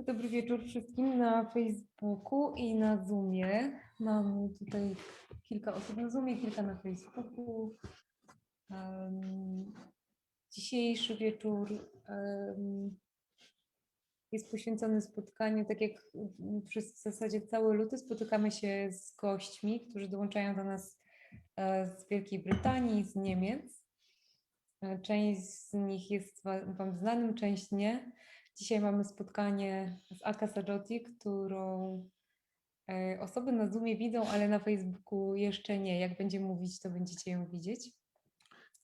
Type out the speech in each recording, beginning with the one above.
Dobry wieczór wszystkim na Facebooku i na Zoomie. Mamy tutaj kilka osób na Zoomie, kilka na Facebooku. Dzisiejszy wieczór jest poświęcony spotkaniu, tak jak przez w zasadzie cały luty spotykamy się z gośćmi, którzy dołączają do nas z Wielkiej Brytanii, z Niemiec. Część z nich jest Wam znanym, część nie. Dzisiaj mamy spotkanie z Akasajoti, którą osoby na Zoomie widzą, ale na Facebooku jeszcze nie. Jak będzie mówić, to będziecie ją widzieć.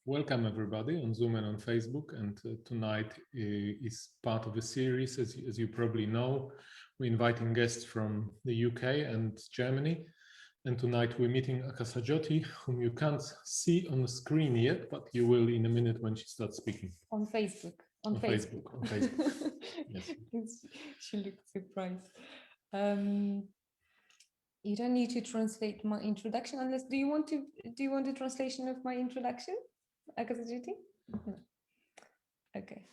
Welcome everybody on Zoom and on Facebook, and tonight is part of a series. As you probably know, we're inviting guests from the UK and Germany, and tonight we're meeting Akasajoti, whom you can't see on the screen yet, but you will in a minute when she starts speaking. On Facebook. On Facebook. Yes. She looks surprised. You don't need to translate my introduction unless do you want a translation of my introduction? Akasajoti? No. Okay.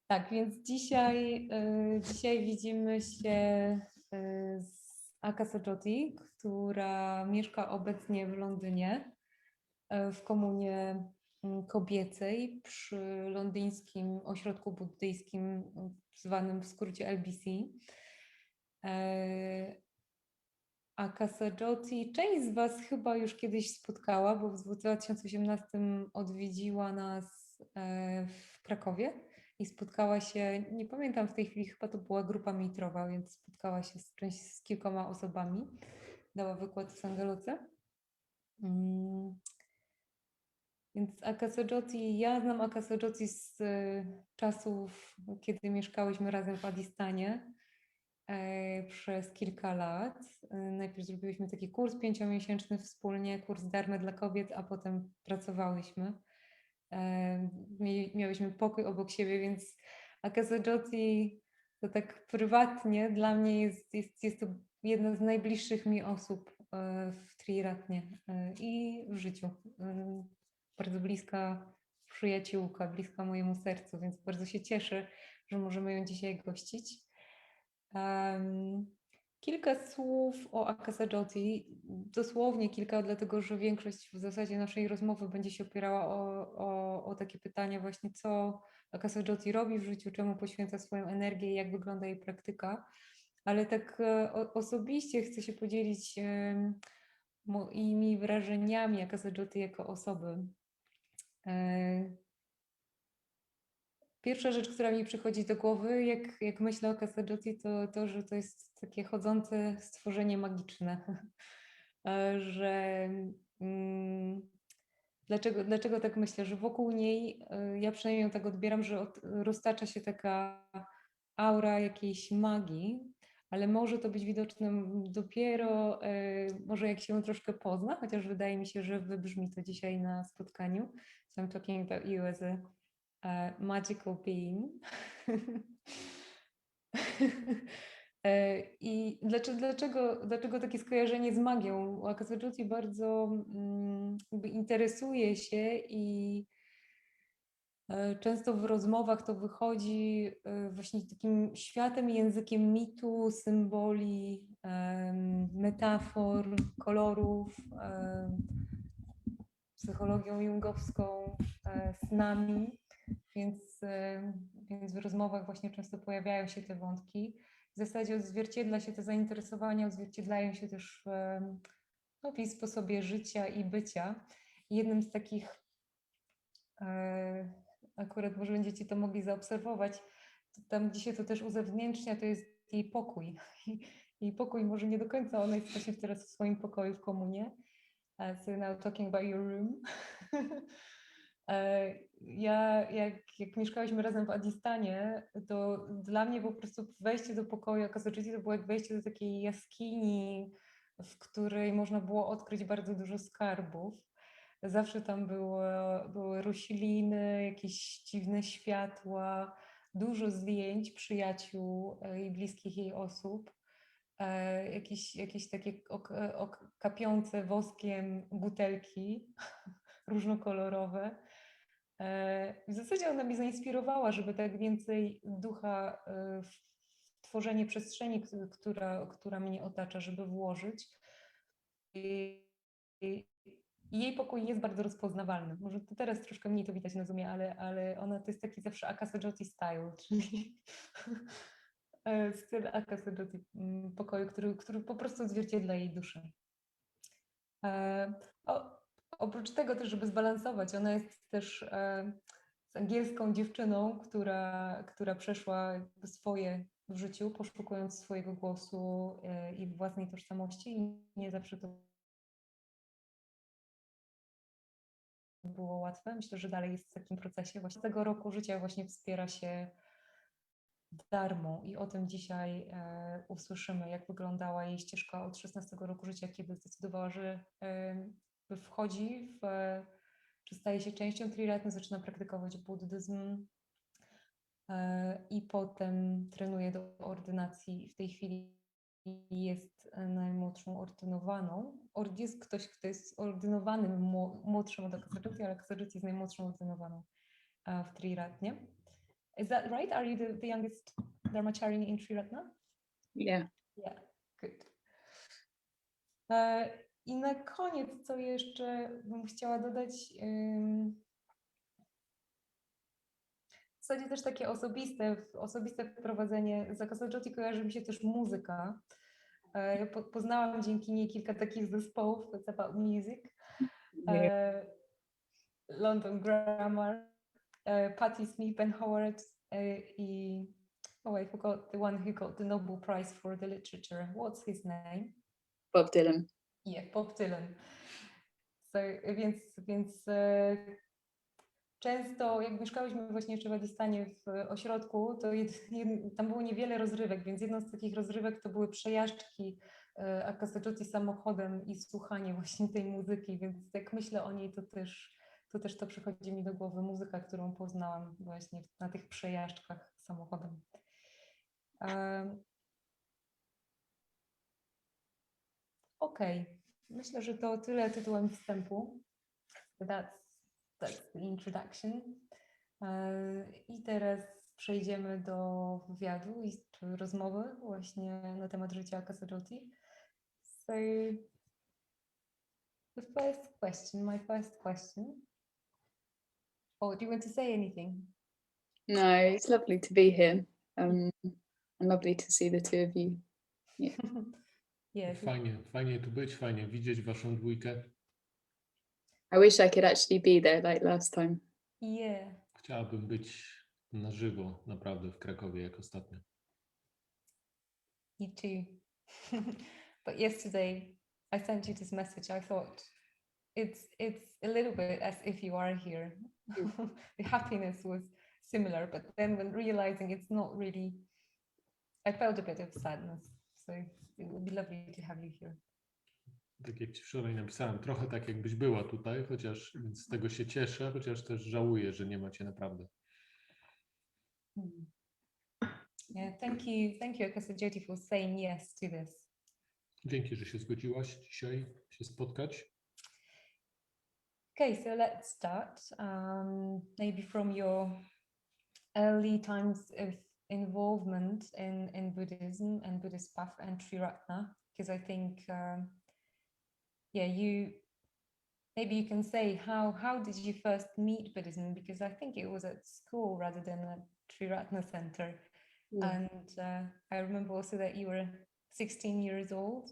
Tak, więc dzisiaj widzimy się z Akasajoti, która mieszka obecnie w Londynie, w komunie kobiecej przy londyńskim ośrodku buddyjskim zwanym w skrócie LBC. Akasajoti część z Was chyba już kiedyś spotkała, bo w 2018 odwiedziła nas w Krakowie i spotkała się, nie pamiętam w tej chwili, chyba to była grupa meetrowa, więc spotkała się z kilkoma osobami. Dała wykład w Sangaluce. Więc Akasajoti, ja znam Akasajoti z czasów, kiedy mieszkałyśmy razem w Addistanie przez kilka lat. Najpierw zrobiłyśmy taki kurs 5-miesięczny wspólnie, kurs darmy dla kobiet, a potem pracowałyśmy. Miałyśmy pokój obok siebie, więc Akasajoti to tak prywatnie dla mnie jest to jedna z najbliższych mi osób w Triratnie i w życiu. Bardzo bliska przyjaciółka, bliska mojemu sercu, więc bardzo się cieszę, że możemy ją dzisiaj gościć. Kilka słów o Akasajoti, dosłownie kilka, dlatego że większość w zasadzie naszej rozmowy będzie się opierała o takie pytania właśnie, co Akasajoti robi w życiu, czemu poświęca swoją energię, jak wygląda jej praktyka, ale tak osobiście chcę się podzielić moimi wrażeniami Akasajoti jako osoby. Pierwsza rzecz, która mi przychodzi do głowy, jak myślę o Akasajoti, to, że to jest takie chodzące stworzenie magiczne. Że dlaczego tak myślę? Że wokół niej, ja przynajmniej ją tak odbieram, że roztacza się taka aura jakiejś magii, ale może to być widoczne dopiero, może jak się ją troszkę pozna, chociaż wydaje mi się, że wybrzmi to dzisiaj na spotkaniu. So I'm talking about you as a magical being. I dlaczego takie skojarzenie z magią? Akasajoti bardzo interesuje się i często w rozmowach to wychodzi właśnie takim światem i językiem mitu, symboli, metafor, kolorów, psychologią jungowską, snami, więc w rozmowach właśnie często pojawiają się te wątki. W zasadzie odzwierciedla się te zainteresowania, odzwierciedlają się też w jej sposobie życia i bycia. I jednym z takich, akurat może będziecie to mogli zaobserwować, tam gdzie się to też uzewnętrznia, to jest jej pokój. Jej pokój może nie do końca, ona jest właśnie teraz w swoim pokoju w komunie. So now talking about your room. Ja, jak mieszkałyśmy razem w Addistanie, to dla mnie po prostu wejście do pokoju Akasajoti to było jak wejście do takiej jaskini, w której można było odkryć bardzo dużo skarbów. Zawsze tam były rośliny, jakieś dziwne światła, dużo zdjęć przyjaciół i bliskich jej osób. Jakieś takie kapiące woskiem butelki różnokolorowe. W zasadzie ona mnie zainspirowała, żeby tak więcej ducha w tworzenie przestrzeni, która mnie otacza, żeby włożyć. I jej pokój jest bardzo rozpoznawalny. Może to teraz troszkę mniej to widać na Zoomie, ale ona to jest taki zawsze Akasajoti style, czyli styl Akasajoti pokoju, który po prostu odzwierciedla jej duszę. Oprócz tego też, żeby zbalansować, ona jest też z angielską dziewczyną, która przeszła jakby swoje w życiu, poszukując swojego głosu i własnej tożsamości i nie zawsze to było łatwe. Myślę, że dalej jest w takim procesie. Właśnie tego roku życia właśnie wspiera się darmo i o tym dzisiaj usłyszymy, jak wyglądała jej ścieżka od 16 roku życia, kiedy zdecydowała, że wchodzi czy staje się częścią Triratny, zaczyna praktykować buddyzm i potem trenuje do ordynacji. W tej chwili jest najmłodszą ordynowaną. Jest ktoś, kto jest ordynowanym młodszym od Akasajoti, ale Akasajoti jest najmłodszą ordynowaną w Triratnie. Is that right? Are you the youngest Dharmacharini in Triratna? Yeah. Yeah, good. I na koniec, co jeszcze bym chciała dodać, w zasadzie też takie osobiste wprowadzenie. Z Akasajoti kojarzy mi się też muzyka. Ja poznałam dzięki niej kilka takich zespołów, It's About Music, London Grammar, Patti Smith and Howard i I forgot the one who got the Nobel Prize for the Literature. What's his name? Bob Dylan. Yeah, Bob Dylan. So, więc często, jak mieszkałyśmy właśnie jeszcze w Adistanie w ośrodku, to tam było niewiele rozrywek, więc jedną z takich rozrywek to były przejażdżki Akasajoti samochodem i słuchanie właśnie tej muzyki, więc jak myślę o niej, to też to przychodzi mi do głowy, muzyka, którą poznałam właśnie na tych przejażdżkach samochodem. Okej, myślę, że to tyle tytułem wstępu. That's the introduction. I teraz przejdziemy do wywiadu czy rozmowy właśnie na temat życia Akasajoti. So, my first question. Oh, do you want to say anything? No, it's lovely to be here. And lovely to see the two of you. Yeah. Yeah. Fajnie tu być, fajnie widzieć waszą dwójkę. I wish I could actually be there like last time. Yeah. Chciałabym być na żywo, naprawdę, w Krakowie, jak ostatnio. Me too. But yesterday I sent you this message. I thought it's a little bit as if you are here. The happiness was similar, but then when realizing it's not really, I felt a bit of sadness. So it would be lovely to have you here. Tak jak ci wczoraj napisałem, trochę tak jakbyś była tutaj, więc z tego się cieszę, chociaż też żałuję, że nie macie naprawdę. Yeah, thank you Akasajoti for saying yes to this. Dzięki, że się zgodziłaś dzisiaj się spotkać. Okay, so let's start. Maybe from your early times of involvement in Buddhism and Buddhist path and Triratna, because I think, maybe you can say how did you first meet Buddhism? Because I think it was at school rather than at Triratna Center. Yeah. And I remember also that you were 16 years old.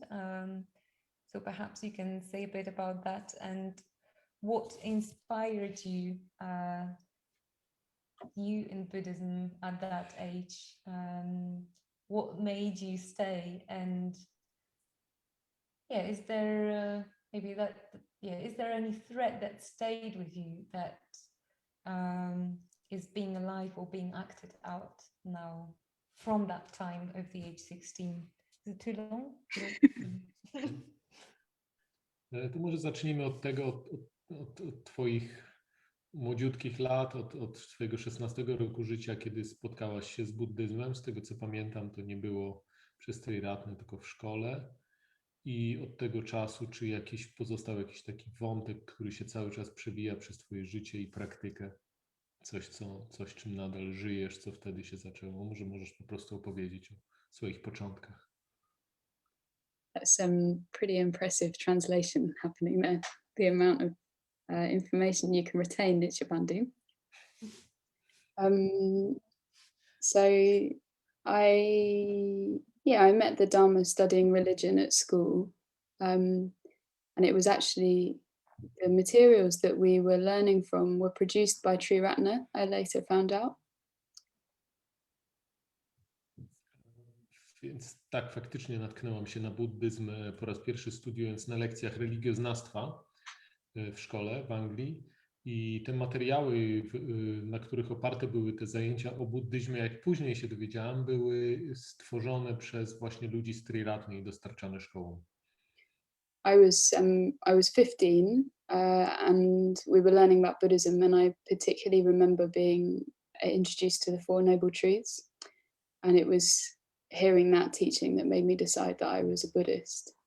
So perhaps you can say a bit about that and what inspired you in Buddhism at that age? What made you stay? And is there is there any thread that stayed with you that is being alive or being acted out now from that time of the age 16? Is it too long? To może zacznijmy od tego, od twoich młodziutkich lat, od twojego 16 roku życia, kiedy spotkałaś się z buddyzmem. Z tego co pamiętam, to nie było przez Triratnę, tylko w szkole. I od tego czasu, czy pozostał jakiś taki wątek, który się cały czas przewija przez twoje życie i praktykę? coś, czym nadal żyjesz, co wtedy się zaczęło? Może możesz po prostu opowiedzieć o swoich początkach. That's some pretty impressive translation happening there. The amount of information you can retain, Nityabandhu. So I met the Dharma studying religion at school, and it was actually the materials that we were learning from were produced by Triratna, I later found out. Więc tak, faktycznie natknęłam się na buddyzm po raz pierwszy studiując na lekcjach religioznawstwa w szkole w Anglii. I te materiały, na których oparte były te zajęcia o buddyzmie, jak później się dowiedziałam, były stworzone przez właśnie ludzi z Triratnie i dostarczane szkołą. I was 15 and we were learning about Buddhism, and I particularly remember being introduced to the Four Noble Truths, and it was hearing that teaching that made me decide that I was a Buddhist.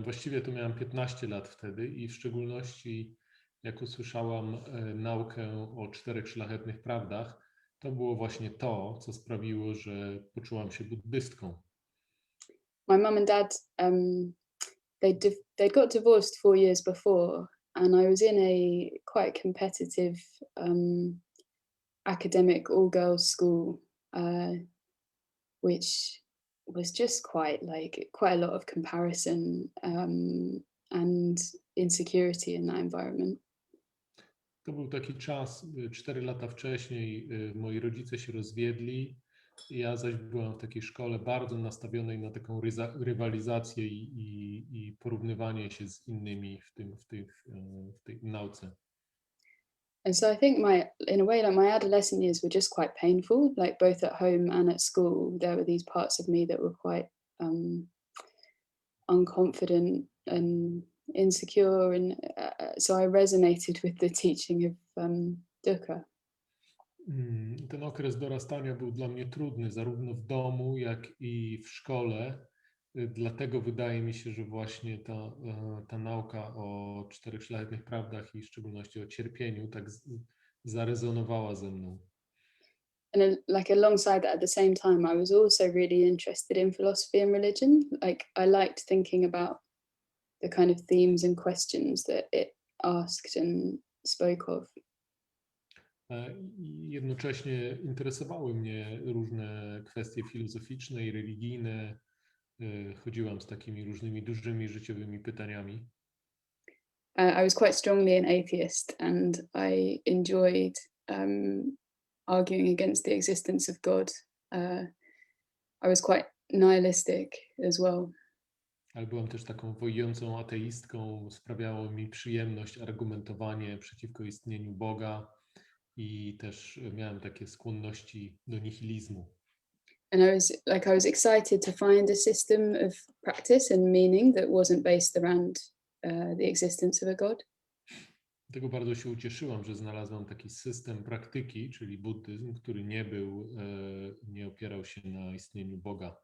Właściwie miałem 15 lat wtedy i w szczególności jak usłyszałam naukę o 4 szlachetnych prawdach, to było właśnie to, co sprawiło, że poczułam się buddystką. My mum and dad, they got divorced 4 years before, and I was in a quite competitive academic all-girls school, which was just quite a lot of comparison and insecurity in that environment. To był taki czas, 4 lata wcześniej moi rodzice się rozwiedli, ja zaś byłam w takiej szkole bardzo nastawionej na taką rywalizację i porównywanie się z innymi w tej nauce. And so I think in a way, like my adolescent years were just quite painful, like both at home and at school. There were these parts of me that were quite unconfident and insecure, and so I resonated with the teaching of dukkha. Ten okres dorastania był dla mnie trudny, zarówno w domu, jak i w szkole. Dlatego wydaje mi się, że właśnie ta nauka o 4 szlachetnych prawdach i w szczególności o cierpieniu tak zarezonowała ze mną. And alongside that, at the same time, I was also really interested in philosophy and religion. Like I liked thinking about the kind of themes and questions that it asked and spoke of. Jednocześnie interesowały mnie różne kwestie filozoficzne i religijne. Chodziłam z takimi różnymi dużymi życiowymi pytaniami. I was quite strongly an atheist, and I enjoyed arguing against the existence of God. I was quite nihilistic as well. Ale byłam też taką wojującą ateistką. Sprawiało mi przyjemność argumentowanie przeciwko istnieniu Boga i też miałem takie skłonności do nihilizmu. And I was excited to find a system of practice and meaning that wasn't based around the existence of a God. Dlatego bardzo się ucieszyłam, że znalazłam taki system praktyki, czyli buddyzm, który nie opierał się na istnieniu Boga.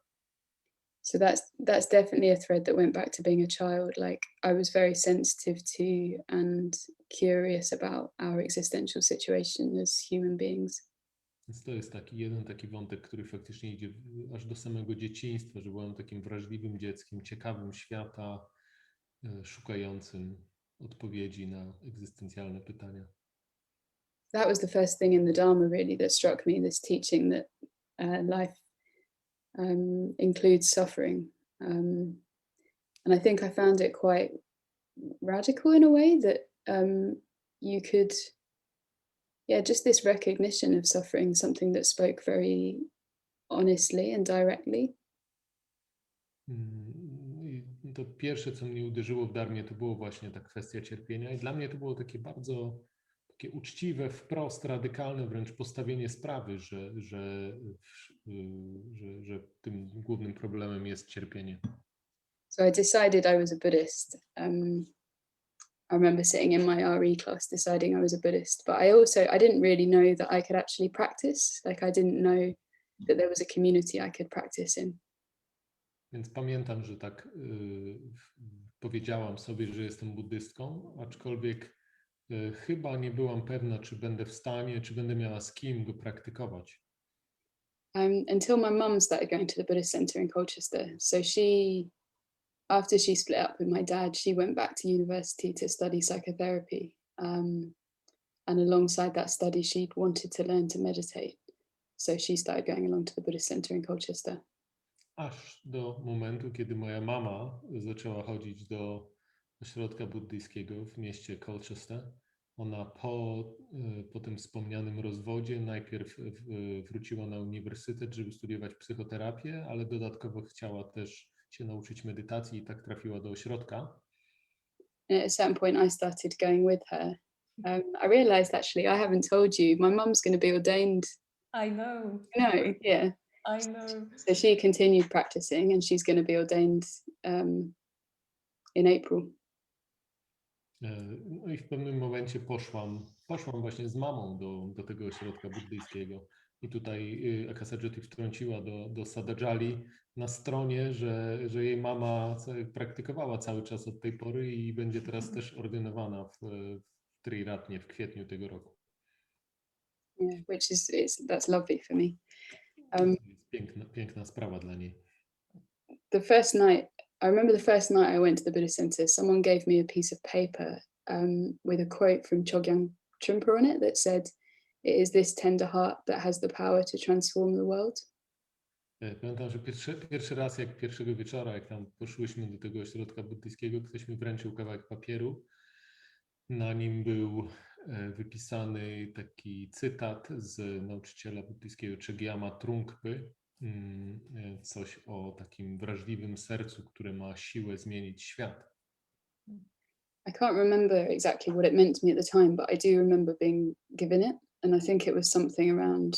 So that's definitely a thread that went back to being a child. Like I was very sensitive to and curious about our existential situation as human beings. Więc to jest jeden taki wątek, który faktycznie idzie aż do samego dzieciństwa, że byłam takim wrażliwym dzieckiem, ciekawym świata, szukającym odpowiedzi na egzystencjalne pytania. That was the first thing in the Dharma really that struck me, this teaching that life includes suffering. And I think I found it quite radical in a way that you could, just this recognition of suffering, something that spoke very honestly and directly. To pierwsze, co mnie uderzyło w Dharmie, to było właśnie ta kwestia cierpienia i dla mnie to było takie bardzo uczciwe, wprost, radykalne wręcz postawienie sprawy, że tym głównym problemem jest cierpienie. So I decided I was a Buddhist. I remember sitting in my RE class deciding I was a Buddhist, but I didn't really know that I could actually practice. Like I didn't know that there was a community I could practice in. Więc pamiętam, że tak powiedziałam sobie, że jestem buddystką, aczkolwiek chyba nie byłam pewna, czy będę w stanie, czy będę miała z kim go praktykować. Until my mum started going to the Buddhist center in Colchester. So after she split up with my dad, she went back to university to study psychotherapy. And alongside that study, she'd wanted to learn to meditate. So she started going along to the Buddhist center in Colchester. Aż do momentu, kiedy moja mama zaczęła chodzić do ośrodka buddyjskiego w mieście Colchester. Ona po tym wspomnianym rozwodzie najpierw wróciła na uniwersytet, żeby studiować psychoterapię, ale dodatkowo chciała też się nauczyć medytacji i tak trafiła do ośrodka. And at a certain point, I started going with her. I realized actually I haven't told you, my mum's going to be ordained. I know. No, yeah. I know. So she continued practicing and she's going to be ordained in April. No i w pewnym momencie poszłam właśnie z mamą do tego ośrodka buddyjskiego. I tutaj Akasajoti wtrąciła do Sadhajali na stronie, że jej mama praktykowała cały czas od tej pory i będzie teraz też ordynowana w Triratnie w kwietniu tego roku. Yeah, that's lovely for me. To jest piękna sprawa dla niej. I remember the first night I went to the Buddhist center, someone gave me a piece of paper with a quote from Chogyam Trungpa on it that said, "It is this tender heart that has the power to transform the world." Pamiętam, że pierwszy raz, jak pierwszego wieczora, jak tam poszłyśmy do tego ośrodka buddyjskiego, ktoś mi wręczył kawałek papieru. Na nim był wypisany taki cytat z nauczyciela buddyjskiego Chogyama Trungpy. Coś o takim wrażliwym sercu, które ma siłę zmienić świat. I can't remember exactly what it meant to me at the time, but I do remember being given it, and I think it was something around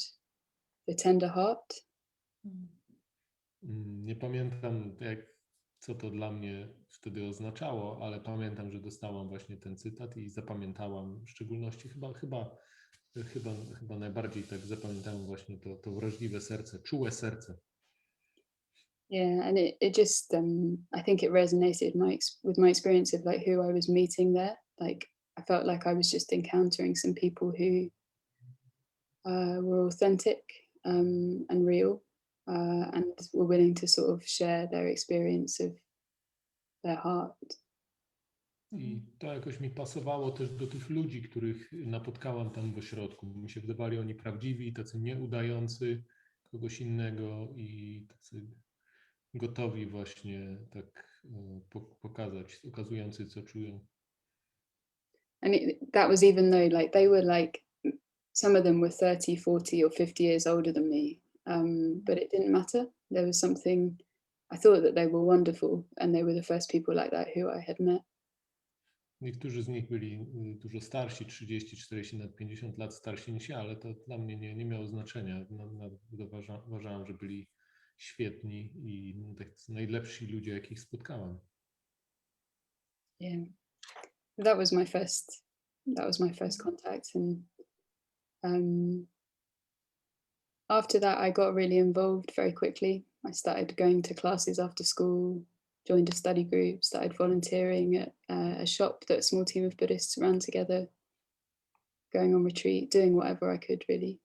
the tender heart. Nie pamiętam, co to dla mnie wtedy oznaczało, ale pamiętam, że dostałam właśnie ten cytat i zapamiętałam w szczególności chyba najbardziej tak zapamiętałem właśnie to wrażliwe serce, czułe serce. Yeah, and it just I think it resonated with my experience of like who I was meeting there. Like I felt like I was just encountering some people who were authentic and real, and were willing to sort of share their experience of their heart. I to jakoś mi pasowało też do tych ludzi, których napotkałam tam w ośrodku. Mi się wydawali oni prawdziwi, tacy nieudający kogoś innego i tacy gotowi właśnie tak pokazać, ukazujący, co czują. And that was even though like they were like, some of them were 30, 40 or 50 years older than me, but it didn't matter. There was something, I thought that they were wonderful and they were the first people like that who I had met. Niektórzy z nich byli dużo starsi, 30, 40, nawet 50 lat starsi niż ja, ale to dla mnie nie miało znaczenia. Uważałem, że byli świetni i najlepsi ludzie, jakich spotkałem. Yeah, that was my first contact, and after that I got really involved very quickly. I started going to classes after school, joined a study group, started volunteering at a shop that a small team of Buddhists ran together, going on retreat, doing whatever I could really.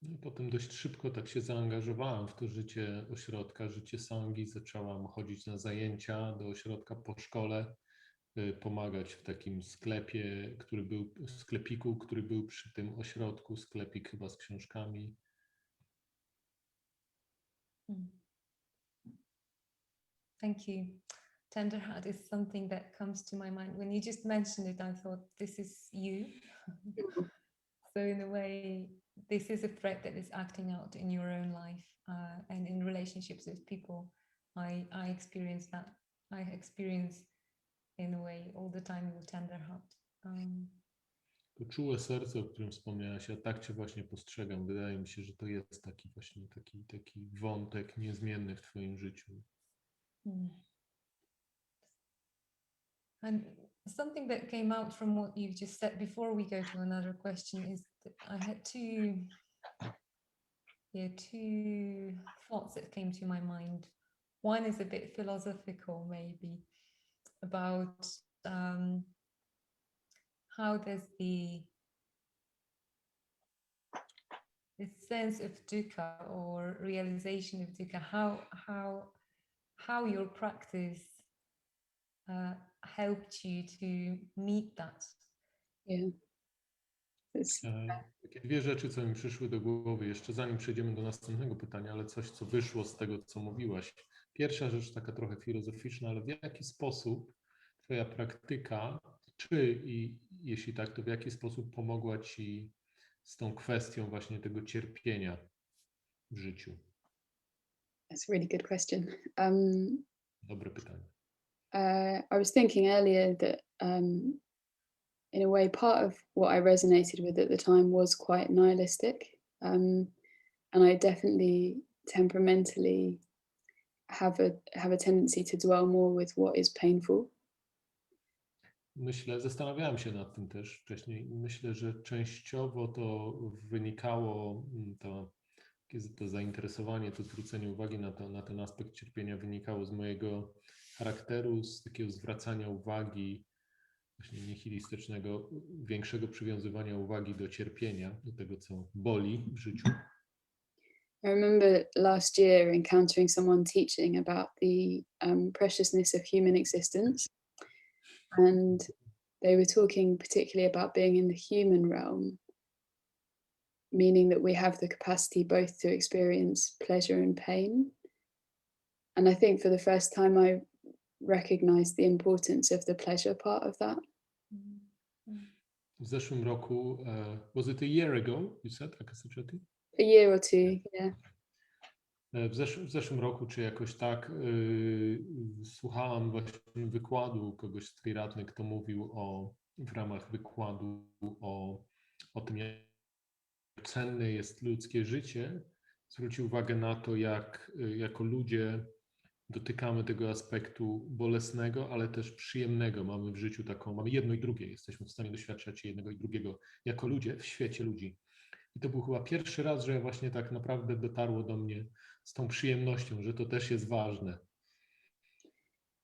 I potem dość szybko tak się zaangażowałem w to życie ośrodka, życie sangi. Zaczęłam chodzić na zajęcia do ośrodka po szkole, pomagać w takim sklepiku, który był przy tym ośrodku, sklepik chyba z książkami. Thank you. Tender heart is something that comes to my mind. When you just mentioned it, I thought, this is you. So in a way, this is a thread that is acting out in your own life and in relationships with people. I experience that. I experience in a way all the time with tender heart. To czułe serce, o którym wspomniałaś, ja tak Cię właśnie postrzegam. Wydaje mi się, że to jest taki właśnie taki wątek niezmienny w Twoim życiu. And something that came out from what you've just said before we go to another question is that I had two thoughts that came to my mind. One is a bit philosophical, maybe, about how does the sense of dukkha or realization of dukkha, how your practice helped you to meet that? Yeah. Takie dwie rzeczy, co mi przyszły do głowy, jeszcze zanim przejdziemy do następnego pytania, ale coś, co wyszło z tego, co mówiłaś. Pierwsza rzecz, taka trochę filozoficzna, ale w jaki sposób Twoja praktyka, czy i jeśli tak, to w jaki sposób pomogła Ci z tą kwestią właśnie tego cierpienia w życiu? That's a really good question. Dobre pytanie. I was thinking earlier that in a way, part of what I resonated with at the time was quite nihilistic. And I definitely temperamentally have a tendency to dwell more with what is painful. Zastanawiałem się nad tym też wcześniej. Myślę, że częściowo to wynikało, to zainteresowanie, to zwrócenie uwagi na ten aspekt cierpienia wynikało z mojego charakteru, z takiego zwracania uwagi, właśnie nihilistycznego, większego przywiązywania uwagi do cierpienia, do tego, co boli w życiu. I remember last year encountering someone teaching about the preciousness of human existence. And they were talking particularly about being in the human realm, meaning that we have the capacity both to experience pleasure and pain. And I think for the first time I recognized the importance of the pleasure part of that. W zeszłym roku, was it a year ago, you said, Akasajoti? A year or two, yeah. W zeszłym roku, czy jakoś tak, słuchałam właśnie wykładu kogoś z Triratny, kto mówił w ramach wykładu o tym, jak cenne jest ludzkie życie. Zwrócił uwagę na to, jak jako ludzie dotykamy tego aspektu bolesnego, ale też przyjemnego. Mamy w życiu mamy jedno i drugie. Jesteśmy w stanie doświadczać jednego i drugiego jako ludzie w świecie ludzi. I to był chyba pierwszy raz, że właśnie tak naprawdę dotarło do mnie z tą przyjemnością, że to też jest ważne.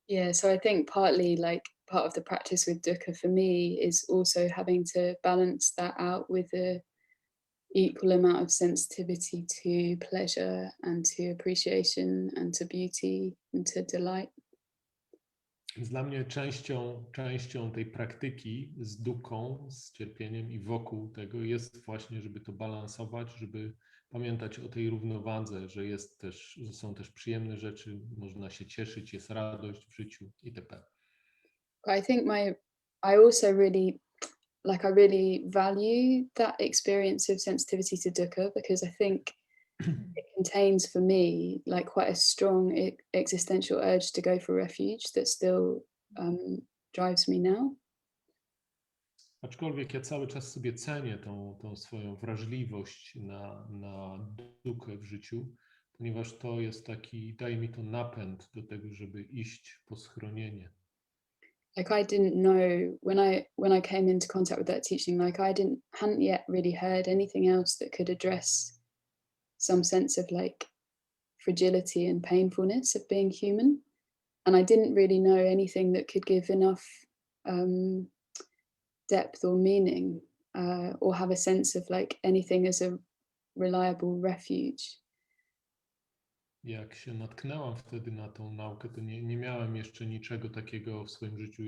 Yeah, so I think partly part of the practice with dukkha for me is also having to balance that out with the equal amount of sensitivity to pleasure and to appreciation and to beauty and to delight. Więc dla mnie częścią tej praktyki z dukką, z cierpieniem i wokół tego jest właśnie, żeby to balansować, żeby pamiętać o tej równowadze, że są też przyjemne rzeczy, można się cieszyć, jest radość w życiu itp. I think I also really value that experience of sensitivity to dukkha, because I think it contains for me quite a strong existential urge to go for refuge that still drives me now. Aczkolwiek ja cały czas sobie cenię tą swoją wrażliwość na dukkha w życiu, ponieważ to jest daje mi to napęd do tego, żeby iść po schronienie. I didn't know when I came into contact with that teaching, hadn't yet really heard anything else that could address some sense of fragility and painfulness of being human. And I didn't really know anything that could give enough depth or meaning or have a sense of anything as a reliable refuge. Jak się natknęłam wtedy na tą naukę, to nie miałem jeszcze niczego takiego w swoim życiu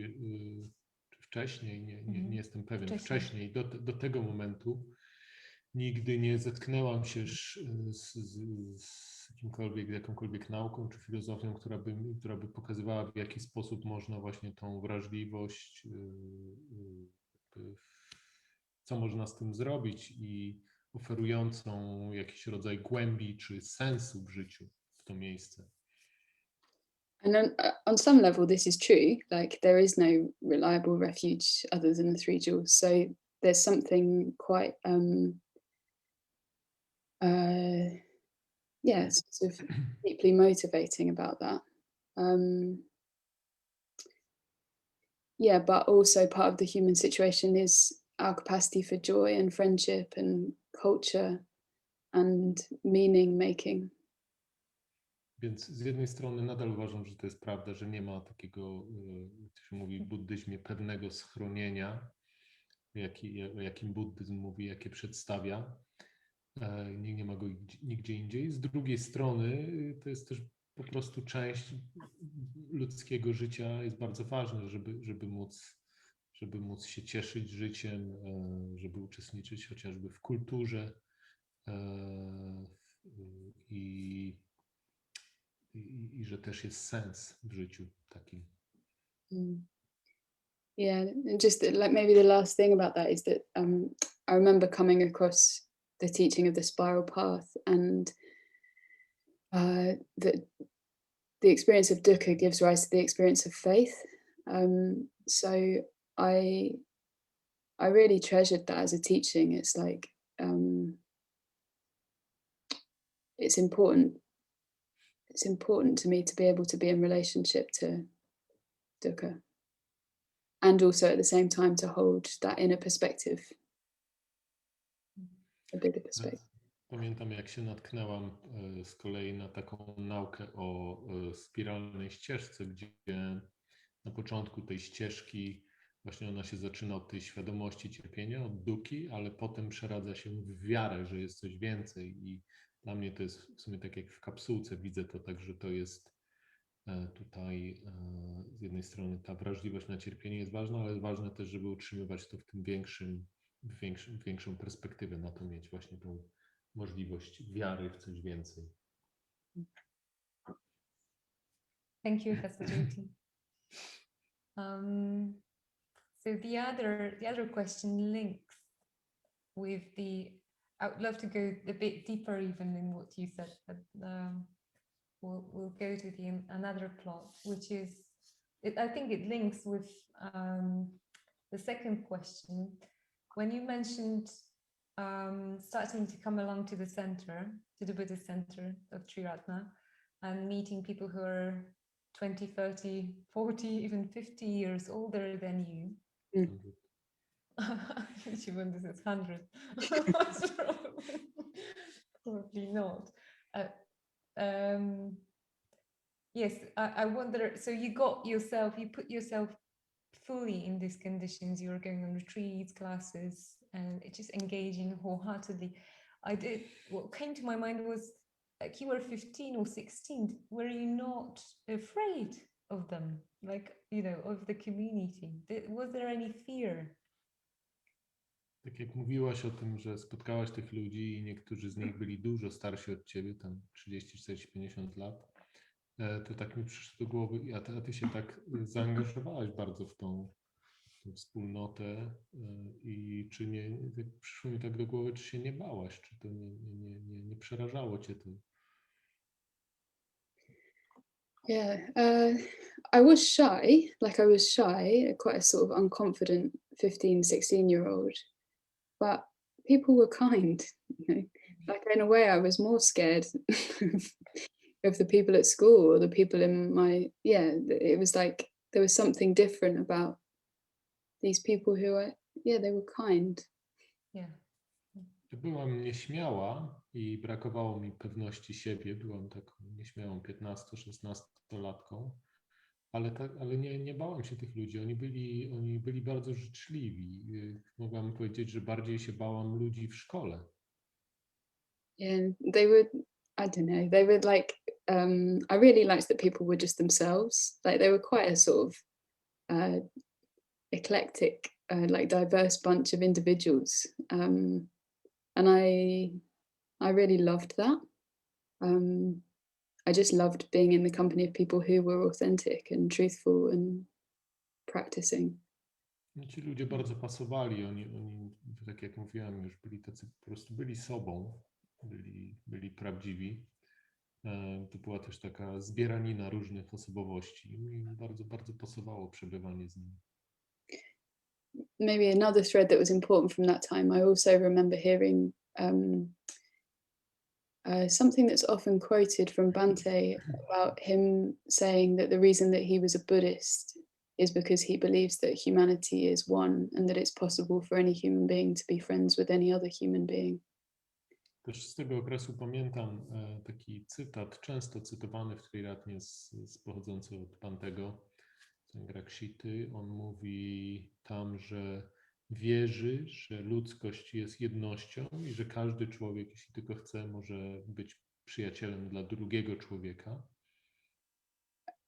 wcześniej, nie jestem pewien, wcześniej do tego momentu nigdy nie zetknęłam się z jakąkolwiek nauką czy filozofią, która by pokazywała, w jaki sposób można właśnie tą wrażliwość, co można z tym zrobić i oferującą jakiś rodzaj głębi czy sensu w życiu w to miejsce. And on some level this is true, there is no reliable refuge other than the three jewels, so there's something quite sort of deeply motivating about that. But also part of the human situation is our capacity for joy and friendship and culture and meaning making. Więc z jednej strony nadal uważam, że to jest prawda, że nie ma takiego, jak to się mówi w buddyzmie, pewnego schronienia, jakim buddyzm mówi, jakie przedstawia. Nie ma go nigdzie indziej. Z drugiej strony to jest też po prostu część ludzkiego życia, jest bardzo ważne, żeby móc się cieszyć życiem, żeby uczestniczyć chociażby w kulturze i że też jest sens w życiu takim. Yeah, and just like maybe the last thing about that is that I remember coming across the teaching of the spiral path, and the experience of dukkha gives rise to the experience of faith. So I really treasured that as a teaching. It's like it's important to me to be able to be in relationship to dukkha, and also at the same time to hold that inner perspective, a bigger perspective. Pamiętam, jak się natknęłam z kolei na taką naukę o spiralnej ścieżce, gdzie na początku tej ścieżki właśnie ona się zaczyna od tej świadomości cierpienia, od dukkhi, ale potem przeradza się w wiarę, że jest coś więcej. I dla mnie to jest w sumie tak jak w kapsułce, widzę to tak, że to jest tutaj z jednej strony ta wrażliwość na cierpienie jest ważna, ale ważne też, żeby utrzymywać to w tym większą perspektywę na to mieć, właśnie tą możliwość wiary w coś więcej. Thank you, Akasajoti. So the other question links with the. I would love to go a bit deeper even in what you said, but we'll go to another plot, which is I think it links with the second question when you mentioned starting to come along to the center, to the Buddhist center of Triratna, and meeting people who are 20, 30, 40, even 50 years older than you. Even this is 100. Probably not. Yes, I wonder, so you put yourself fully in these conditions. You were going on retreats, classes, and just engaging wholeheartedly. What came to my mind was, like, you were 15 or 16. Were you not afraid of them? Like, of the community? Was there any fear? Tak jak mówiłaś o tym, że spotkałaś tych ludzi i niektórzy z nich byli dużo starsi od ciebie, tam 30, 40, 50 lat, to tak mi przyszło do głowy, a ty się tak zaangażowałaś bardzo w tą wspólnotę i czy nie, przyszło mi tak do głowy, czy się nie bałaś, czy to nie przerażało cię to? Yeah, I was shy, quite a sort of unconfident 15, 16-year-old, but people were kind, like in a way I was more scared of the people at school or the people in it was like there was something different about these people who they were kind. Yeah. Byłam nieśmiała i brakowało mi pewności siebie. Byłam taką nieśmiałą 15-16-latką, ale nie bałam się tych ludzi. Oni byli bardzo życzliwi. Mogłam powiedzieć, że bardziej się bałam ludzi w szkole. Yeah, they were, I don't know, they were like, I really liked that people were just themselves. Like they were quite a sort of eclectic, like diverse bunch of individuals. And I really loved that. I just loved being in the company of people who were authentic and truthful and practicing. Ci ludzie bardzo pasowali. Oni, tak jak mówiłam, już byli tacy, po prostu byli sobą, byli prawdziwi. To była też taka zbieranina różnych osobowości. Mi bardzo, bardzo pasowało przebywanie z nimi. Maybe another thread that was important from that time, I also remember hearing something that's often quoted from Bhante about him saying that the reason that he was a Buddhist is because he believes that humanity is one and that it's possible for any human being to be friends with any other human being. Też z tego okresu pamiętam taki cytat, często cytowany w Triratnie, pochodzący od Bhantego, Sangrakshity. On mówi tam, że wierzy, że ludzkość jest jednością i że każdy człowiek, jeśli tylko chce, może być przyjacielem dla drugiego człowieka.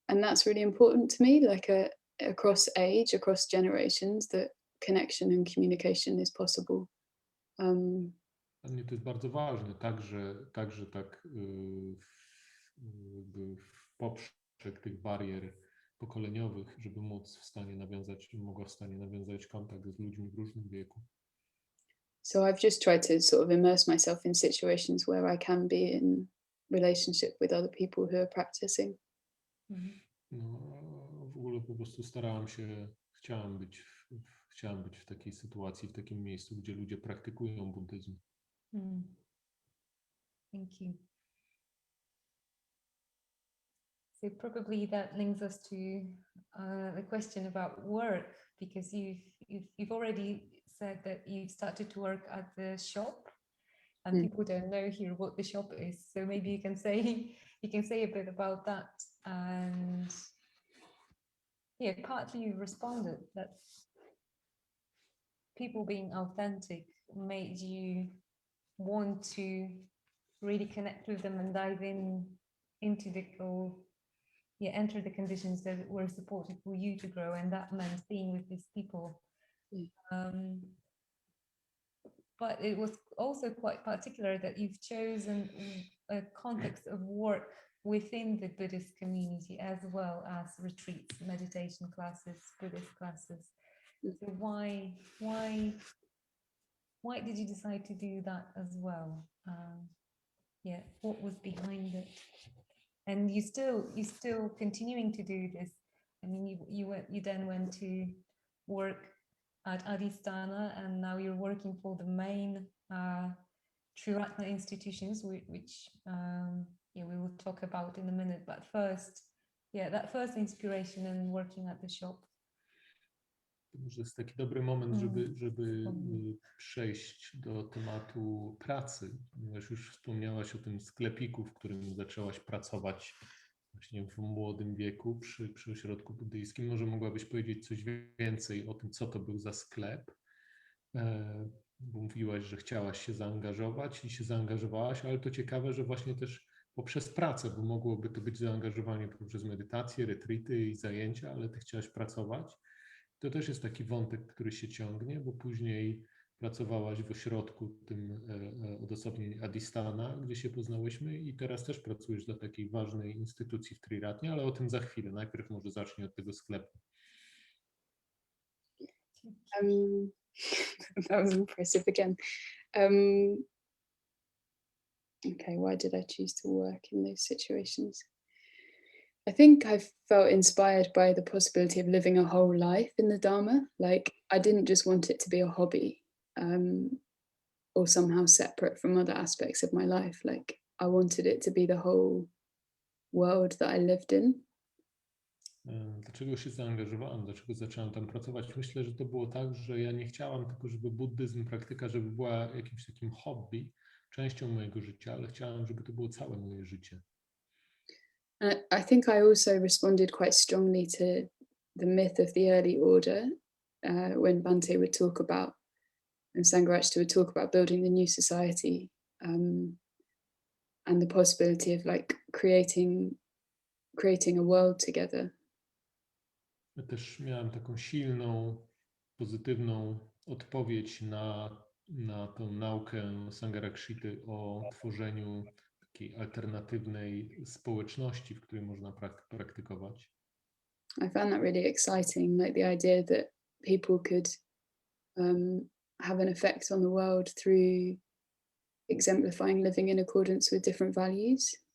And that's really important to me, like across age, across generations, that connection and communication is possible. Dla mnie to jest bardzo ważne, także tak jakby w poprzek tych barier pokoleniowych, żeby mogła w stanie nawiązać kontakt z ludźmi w różnym wieku. So I've just tried to sort of immerse myself in situations where I can be in relationship with other people who are practicing. No, w ogóle po prostu chciałem być w takiej sytuacji, w takim miejscu, gdzie ludzie praktykują buddyzm. Thank you. So probably that links us to the question about work, because you've already said that you've started to work at the shop, and people don't know here what the shop is. So maybe you can say a bit about that. And yeah, partly you responded that people being authentic made you want to really connect with them and dive into enter the conditions that were supportive for you to grow, and that meant being with these people. But it was also quite particular that you've chosen a context of work within the Buddhist community, as well as retreats, meditation classes, Buddhist classes. So why did you decide to do that as well? What was behind it? And you still continuing to do this. I mean, you then went to work at Adhisthana, and now you're working for the main Triratna institutions, which we will talk about in a minute. But first, that first inspiration and working at the shop. Może jest taki dobry moment, żeby przejść do tematu pracy, ponieważ już wspomniałaś o tym sklepiku, w którym zaczęłaś pracować właśnie w młodym wieku przy ośrodku buddyjskim. Może mogłabyś powiedzieć coś więcej o tym, co to był za sklep, bo mówiłaś, że chciałaś się zaangażować i się zaangażowałaś, ale to ciekawe, że właśnie też poprzez pracę, bo mogłoby to być zaangażowanie poprzez medytację, retreaty i zajęcia, ale ty chciałaś pracować. To też jest taki wątek, który się ciągnie, bo później pracowałaś w ośrodku tym odosobnień Adhisthana, gdzie się poznałyśmy, i teraz też pracujesz dla takiej ważnej instytucji w Triratnie, ale o tym za chwilę. Najpierw może zacznij od tego sklepu. That was impressive again. Okay, why did I choose to work in those situations? I think I felt inspired by the possibility of living a whole life in the Dharma. Like, I didn't just want it to be a hobby or somehow separate from other aspects of my life. Like, I wanted it to be the whole world that I lived in. Dlaczego się zaangażowałam? Dlaczego zaczęłam tam pracować? Myślę, że to było tak, że ja nie chciałam tylko, żeby buddyzm, praktyka, żeby była jakimś takim hobby, częścią mojego życia, ale chciałam, żeby to było całe moje życie. I think I also responded quite strongly to the myth of the early order when Bhante would talk about, and Sangharakshita would talk about building the new society and the possibility of like creating a world together. Ja też miałem taką silną, pozytywną odpowiedź na tą naukę Sangharakshity o tworzeniu takiej alternatywnej społeczności, w której można praktykować. I found that really exciting, like the idea that people could have an effect on the world through exemplifying living in accordance with different values.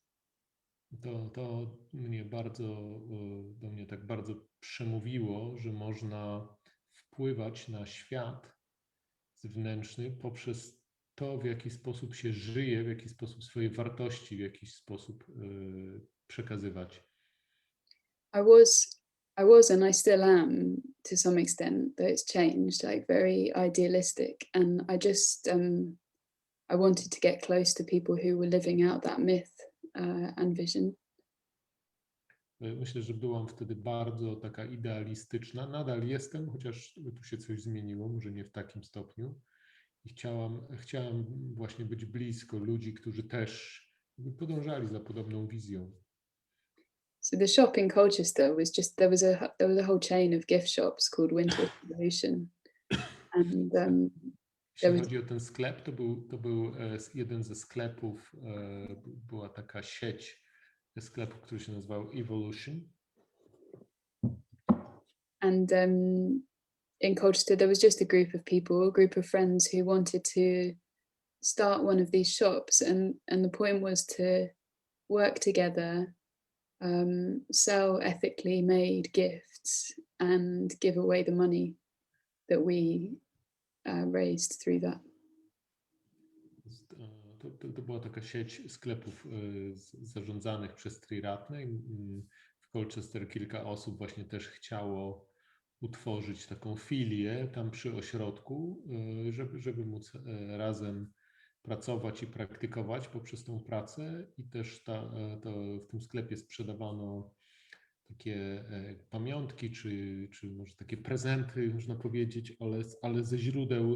To do mnie tak bardzo przemówiło, że można wpływać na świat zewnętrzny poprzez to, w jaki sposób się żyje, w jaki sposób swoje wartości w jakiś sposób przekazywać. I was and I still am to some extent, though it's changed, like very idealistic, and I just I wanted to get close to people who were living out that myth and vision. Myślę, że byłam wtedy bardzo taka idealistyczna. Nadal jestem, chociaż tu się coś zmieniło, może nie w takim stopniu. I chciałam właśnie być blisko ludzi, którzy też podążali za podobną wizją. So the shop in Colchester was just there was a whole chain of gift shops called Winter Revolution, and Jeśli chodzi o ten sklep, to był jeden ze sklepów, była taka sieć sklepów, który się nazywał Evolution. And in Colchester there was just a group of people, a group of friends who wanted to start one of these shops, and the point was to work together, sell ethically made gifts and give away the money that we raised through that. To była taka sieć sklepów zarządzanych przez Triratne. W Colchester kilka osób właśnie też chciało utworzyć taką filię tam przy ośrodku, żeby móc razem pracować i praktykować poprzez tą pracę. I też w tym sklepie sprzedawano takie pamiątki, czy może takie prezenty, można powiedzieć, ale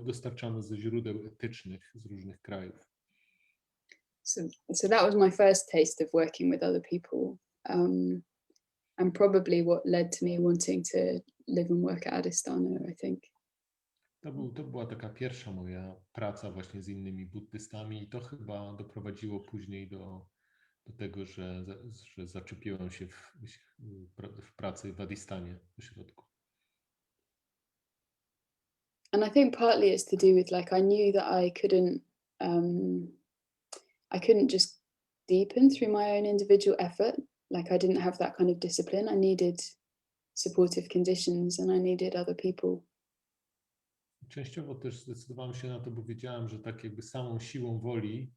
dostarczane ze źródeł etycznych z różnych krajów. So that was my first taste of working with other people, and probably what led to me wanting to live and work at Adistana, I think. To była taka pierwsza moja praca właśnie z innymi buddystami i to chyba doprowadziło później do tego, że zaczepiłem się w pracy w Adistanie w ośrodku. And I think partly it's to do with, like, I knew that I couldn't just deepen through my own individual effort. Like, I didn't have that kind of discipline. I needed supportive conditions and I needed other people. Częściowo też zdecydowałem się na to, bo wiedziałem, że tak jakby samą siłą woli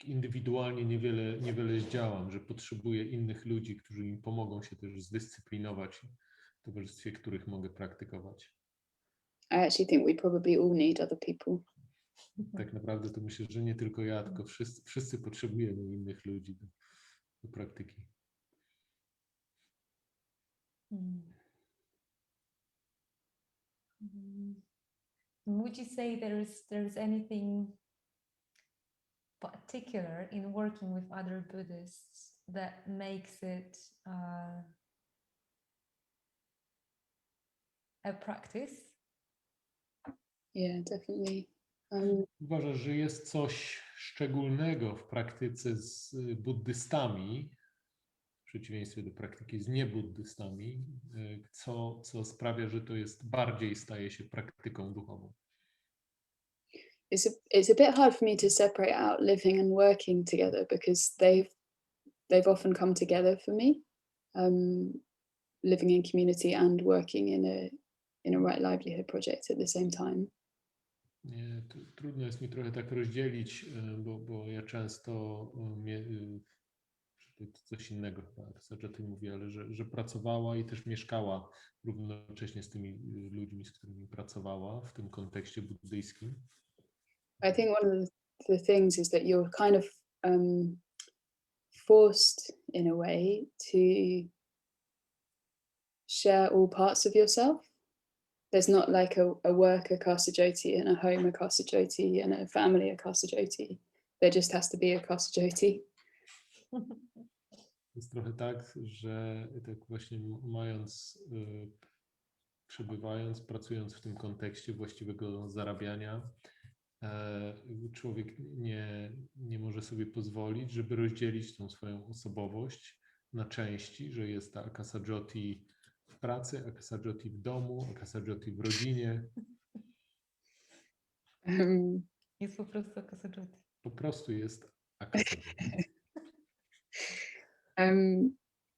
indywidualnie niewiele zdziałam, że potrzebuję innych ludzi, którzy mi pomogą się też zdyscyplinować w towarzystwie których mogę praktykować. I actually think we probably all need other people. Tak naprawdę to myślę, że nie tylko ja, tylko wszyscy potrzebujemy innych ludzi do praktyki. Would you say there's anything particular in working with other Buddhists that makes it a practice? Yeah, definitely. Uważasz, że jest coś szczególnego w praktyce z buddystami, w przeciwieństwie do praktyki z niebuddystami, co sprawia, że to staje się praktyką duchową? It's a bit hard for me to separate out living and working together because they've often come together for me. Living in community and working in a right livelihood project at the same time. Nie, trudno jest mi trochę tak rozdzielić, bo ja często coś innego chyba Akasajoti mówi, ale że pracowała i też mieszkała równocześnie z tymi ludźmi, z którymi pracowała w tym kontekście buddyjskim. I think one of the things is that you're kind of forced in a way to share all parts of yourself. There's not like a work Akasajoti and a home Akasajoti and a family Akasajoti. There just has to be Akasajoti. Jest trochę tak, że tak właśnie przebywając, pracując w tym kontekście właściwego zarabiania, człowiek nie może sobie pozwolić, żeby rozdzielić tą swoją osobowość na części, że jest ta Akasajoti w pracy, Akasajoti w domu, Akasajoti w rodzinie. Jest po prostu Akasajoti. Po prostu jest Akasajoti.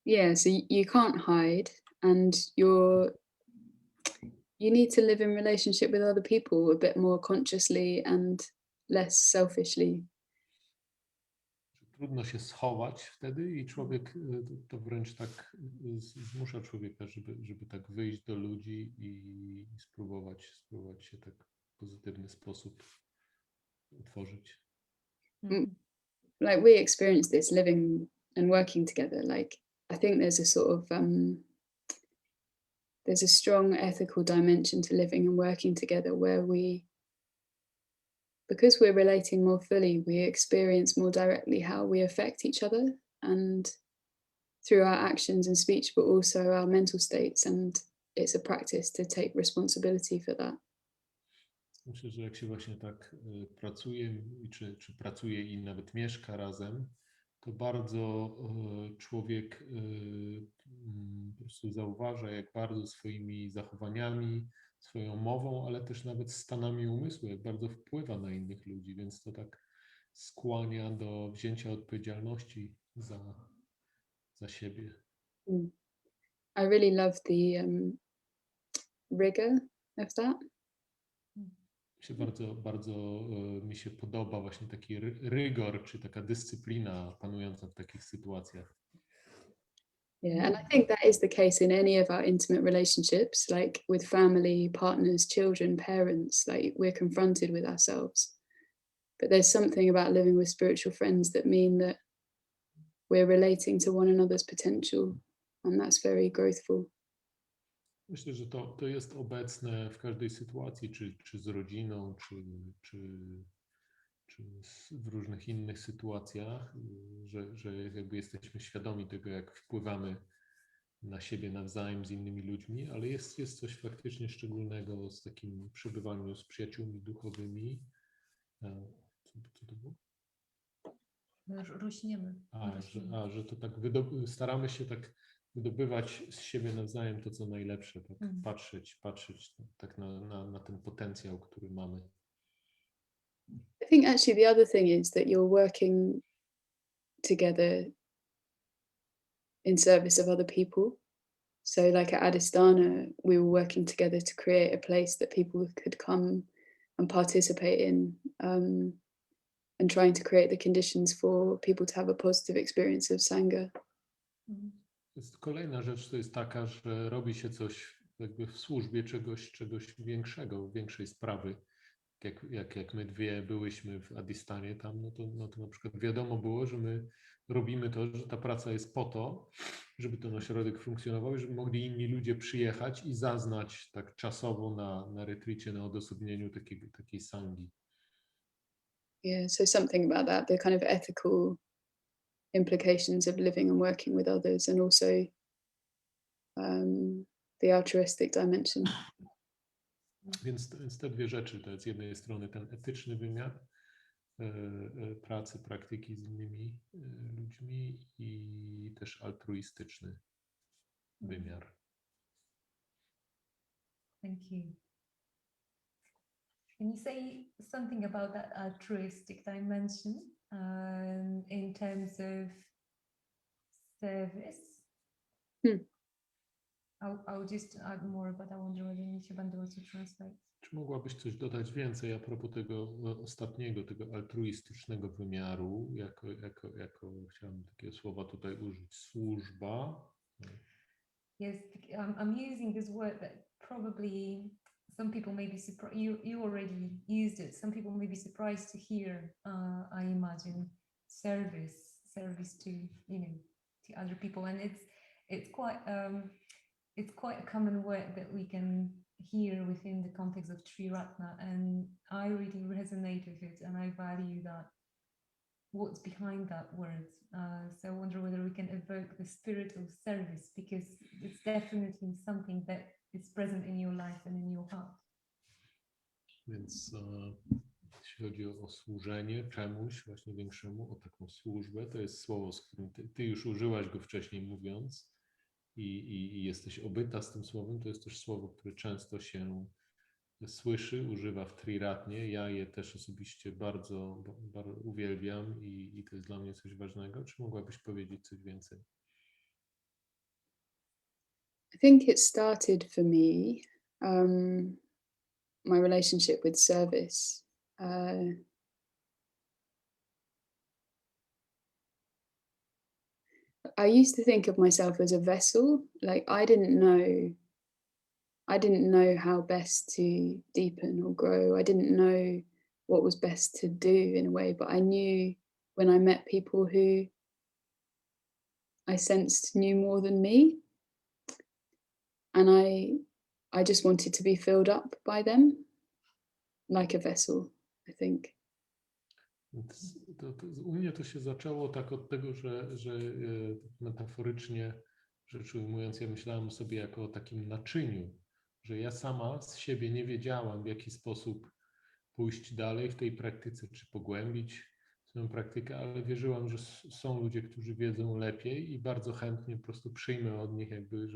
Yeah, so you can't hide, and you need to live in relationship with other people a bit more consciously and less selfishly. Trudno się schować wtedy i człowiek to wręcz tak zmusza człowieka, żeby tak wyjść do ludzi i spróbować się tak w pozytywny sposób utworzyć. Like we experienced this living and working together. Like I think there's a sort of there's a strong ethical dimension to living and working together where because we're relating more fully, we experience more directly how we affect each other and through our actions and speech, but also our mental states. And it's a practice to take responsibility for that. Myślę, że jak się właśnie tak pracuje, czy pracuje i nawet mieszka razem, to bardzo człowiek po prostu zauważa, jak bardzo swoimi zachowaniami, swoją mową, ale też nawet stanami umysłu, jak bardzo wpływa na innych ludzi, więc to tak skłania do wzięcia odpowiedzialności za siebie. I really love the rigor of that. Bardzo mi się podoba właśnie taki rygor, czy taka dyscyplina panująca w takich sytuacjach. Yeah, and I think that is the case in any of our intimate relationships, like with family, partners, children, parents, like we're confronted with ourselves. But there's something about living with spiritual friends that mean that we're relating to one another's potential, and that's very growthful. Myślę, że to jest obecne w każdej sytuacji, czy z rodziną, czy w różnych innych sytuacjach, że jakby jesteśmy świadomi tego, jak wpływamy na siebie nawzajem z innymi ludźmi, ale jest coś faktycznie szczególnego z takim przebywaniu z przyjaciółmi duchowymi. Co to było? Rośniemy. Że to tak staramy się tak wydobywać z siebie nawzajem to, co najlepsze, tak patrzeć tak na ten potencjał, który mamy. I think actually the other thing is that you're working together in service of other people. So like at Adhisthana, we were working together to create a place that people could come and participate in, and trying to create the conditions for people to have a positive experience of Sangha. Kolejna rzecz to jest taka, że robi się coś jakby w służbie czegoś większego, większej sprawy. Jak my dwie byłyśmy w Adhisthanie tam, no to na przykład wiadomo było, że my robimy to, że ta praca jest po to, żeby ten ośrodek funkcjonował i żeby mogli inni ludzie przyjechać i zaznać tak czasowo na retreacie, na odosobnieniu takiej sangi. Yeah, so something about that, the kind of ethical implications of living and working with others, and also the altruistic dimension. Więc te dwie rzeczy, to jest z jednej strony ten etyczny wymiar pracy, praktyki z innymi ludźmi i też altruistyczny wymiar. Thank you. Can you say something about that altruistic dimension in terms of service? I'll just add more, but I wonder whether you should also translate. Czy mogłabyś coś dodać więcej a propos tego ostatniego, tego altruistycznego wymiaru, jako chciałam takie słowa tutaj użyć, służba? Yes, I'm using this word that probably some people may be surprised. You already used it. Some people may be surprised to hear. I imagine service to to other people, and it's quite a common word that we can hear within the context of Triratna, and I really resonate with it, and I value that. What's behind that word? So I wonder whether we can evoke the spirit of service, because it's definitely something that is present in your life and in your heart. Więc jeśli chodzi o służenie czemuś właśnie większemu, o taką służbę, to jest słowo, z którym ty już użyłaś go wcześniej mówiąc i jesteś obyta z tym słowem. To jest też słowo, które często się słyszy, używa w Triratnie. Ja je też osobiście bardzo uwielbiam i to jest dla mnie coś ważnego. Czy mogłabyś powiedzieć coś więcej? I think it started for me, my relationship with service. I used to think of myself as a vessel. Like I didn't know how best to deepen or grow. I didn't know what was best to do in a way, but I knew when I met people who I sensed knew more than me, and I just wanted to be filled up by them, like a vessel, I think. Więc u mnie to się zaczęło tak od tego, że metaforycznie rzecz ujmując, ja myślałem sobie jako o takim naczyniu, że ja sama z siebie nie wiedziałam, w jaki sposób pójść dalej w tej praktyce, czy pogłębić swoją praktykę, ale wierzyłam, że są ludzie, którzy wiedzą lepiej i bardzo chętnie po prostu przyjmę od nich jakby,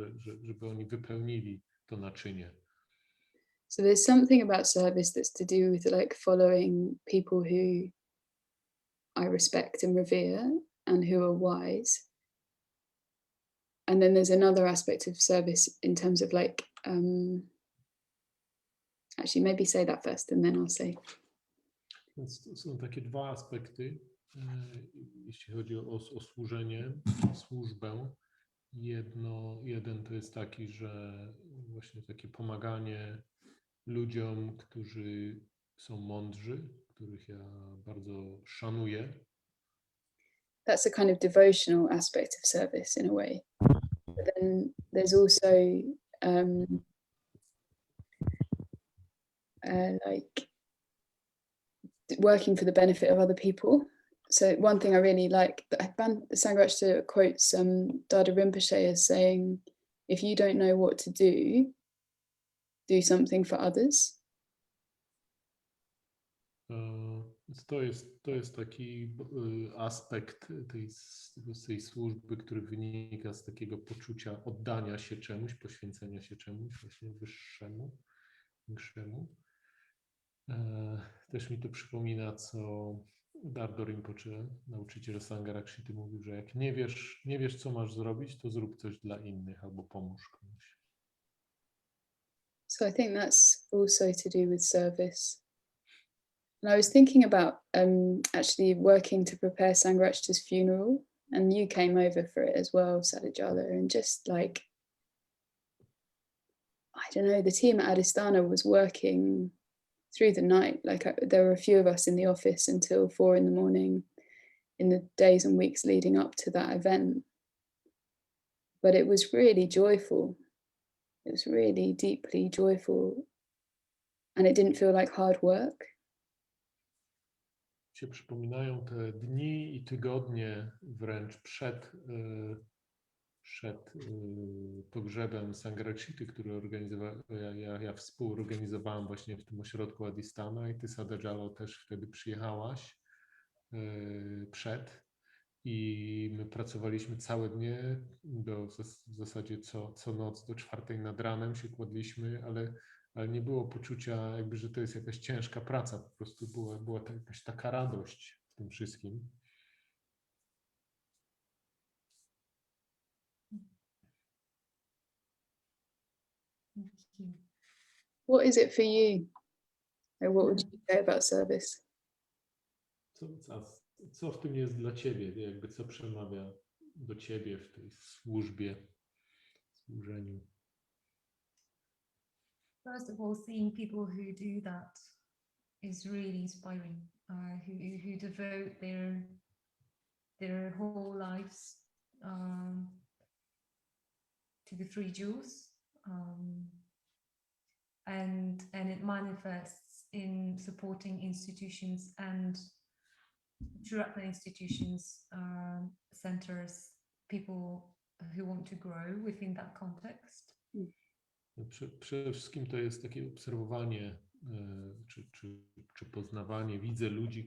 żeby oni wypełnili to naczynie. So there's something about service that's to do with like following people who I respect and revere and who are wise. And then there's another aspect of service in terms of like, actually maybe say that first and then I'll say. Więc to są takie dwa aspekty, jeśli chodzi o służenie, służbę. Jeden to jest taki, że właśnie takie pomaganie ludziom, którzy są mądrzy, których ja bardzo szanuję. That's a kind of devotional aspect of service in a way. But then there's also like working for the benefit of other people. So one thing I really like, Sangha quotes Dada Rinpoche as saying, if you don't know what to do something for others. To jest taki aspekt tej służby, który wynika z takiego poczucia oddania się czemuś, poświęcenia się czemuś właśnie wyższemu, większemu. Też mi to przypomina, co Dardo Rinpoche, nauczyciel Sangha Rakshity, mówił, że jak nie wiesz, co masz zrobić, to zrób coś dla innych albo pomóż komuś. So I think that's also to do with service. And I was thinking about actually working to prepare Sangharaj's funeral, and you came over for it as well, Sadhajala, and just like, I don't know, the team at Adhisthana was working through the night. Like there were a few of us in the office until 4 a.m. in the days and weeks leading up to that event. But it was really joyful. It was really deeply joyful. And it didn't feel like hard work. Się przypominają te dni i tygodnie wręcz przed pogrzebem Sangharakshity, który ja współorganizowałem właśnie w tym ośrodku Adhisthana i ty, Sadhajalo, też wtedy przyjechałaś przed i my pracowaliśmy całe dnie, w zasadzie co noc do 4 nad ranem się kładliśmy, ale nie było poczucia jakby, że to jest jakaś ciężka praca, po prostu była jakaś taka radość w tym wszystkim. What is it for you? Or what would you say about service? Co w tym jest dla ciebie? Jakby co przemawia do ciebie w tej służbie, służeniu? First of all, seeing people who do that is really inspiring. Who devote their whole lives to the three jewels, and it manifests in supporting institutions and Triratna institutions, centers, people who want to grow within that context. Przede wszystkim to jest takie obserwowanie czy poznawanie. Widzę ludzi,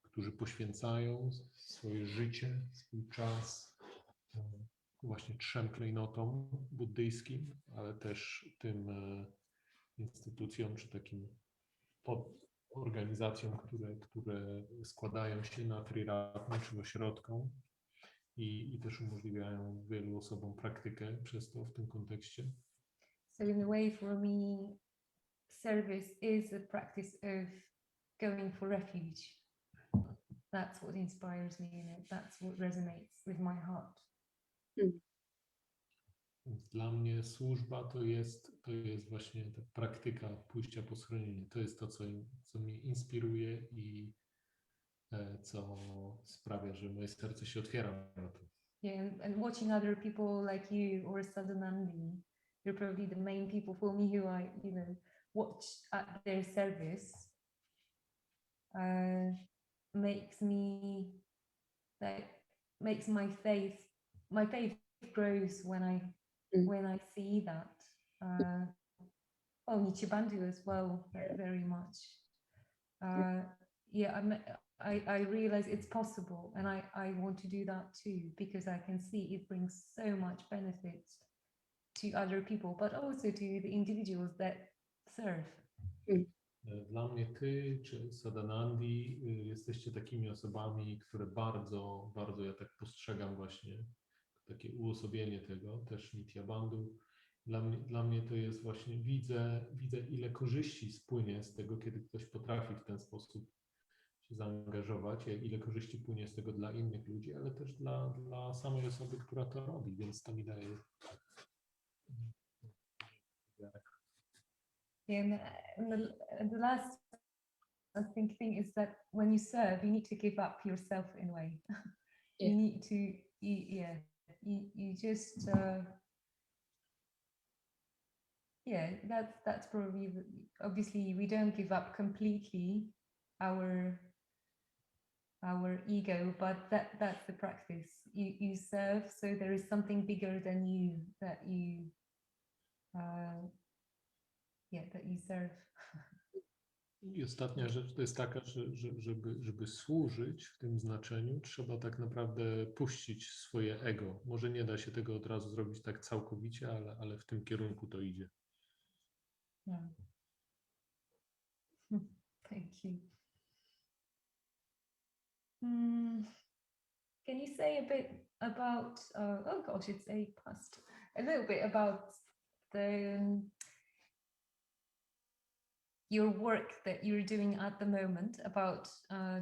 którzy poświęcają swoje życie, swój czas właśnie 3 klejnotom buddyjskim, ale też tym instytucjom czy takim organizacjom, które składają się na Triratnie czy ośrodkom i też umożliwiają wielu osobom praktykę przez to w tym kontekście. So in a way, for me, service is a practice of going for refuge. That's what inspires me in it. That's what resonates with my heart. Dla mnie służba to jest właśnie ta praktyka pójścia po schronienie. To jest to, co mnie inspiruje i co sprawia, że moje serce się otwiera na to. Yeah, and watching other people like you or Sadhanandi, you're probably the main people for me who I, watch at their service. Makes me like makes my faith grows when I see that. Nichibandu as well, very much. I realize it's possible, and I want to do that too, because I can see it brings so much benefit to other people, but also to the individuals that serve. Dla mnie ty czy Sadhanandi jesteście takimi osobami, które bardzo, bardzo ja tak postrzegam właśnie, takie uosobienie tego, też Nitya Bandhu. Dla mnie to jest właśnie, widzę ile korzyści spłynie z tego, kiedy ktoś potrafi w ten sposób się zaangażować, ile korzyści płynie z tego dla innych ludzi, ale też dla samej osoby, która to robi, więc to mi daje And the last thing is that when you serve, you need to give up yourself in a way. Yeah. You need to, you just, that's probably, obviously we don't give up completely our ego, but that's the practice. You serve, so there is something bigger than you that you serve. I ostatnia rzecz to jest taka, że żeby służyć w tym znaczeniu, trzeba tak naprawdę puścić swoje ego. Może nie da się tego od razu zrobić tak całkowicie, ale w tym kierunku to idzie. Yeah. Thank you. Can you say a bit about, it's a little bit about your work that you're doing at the moment about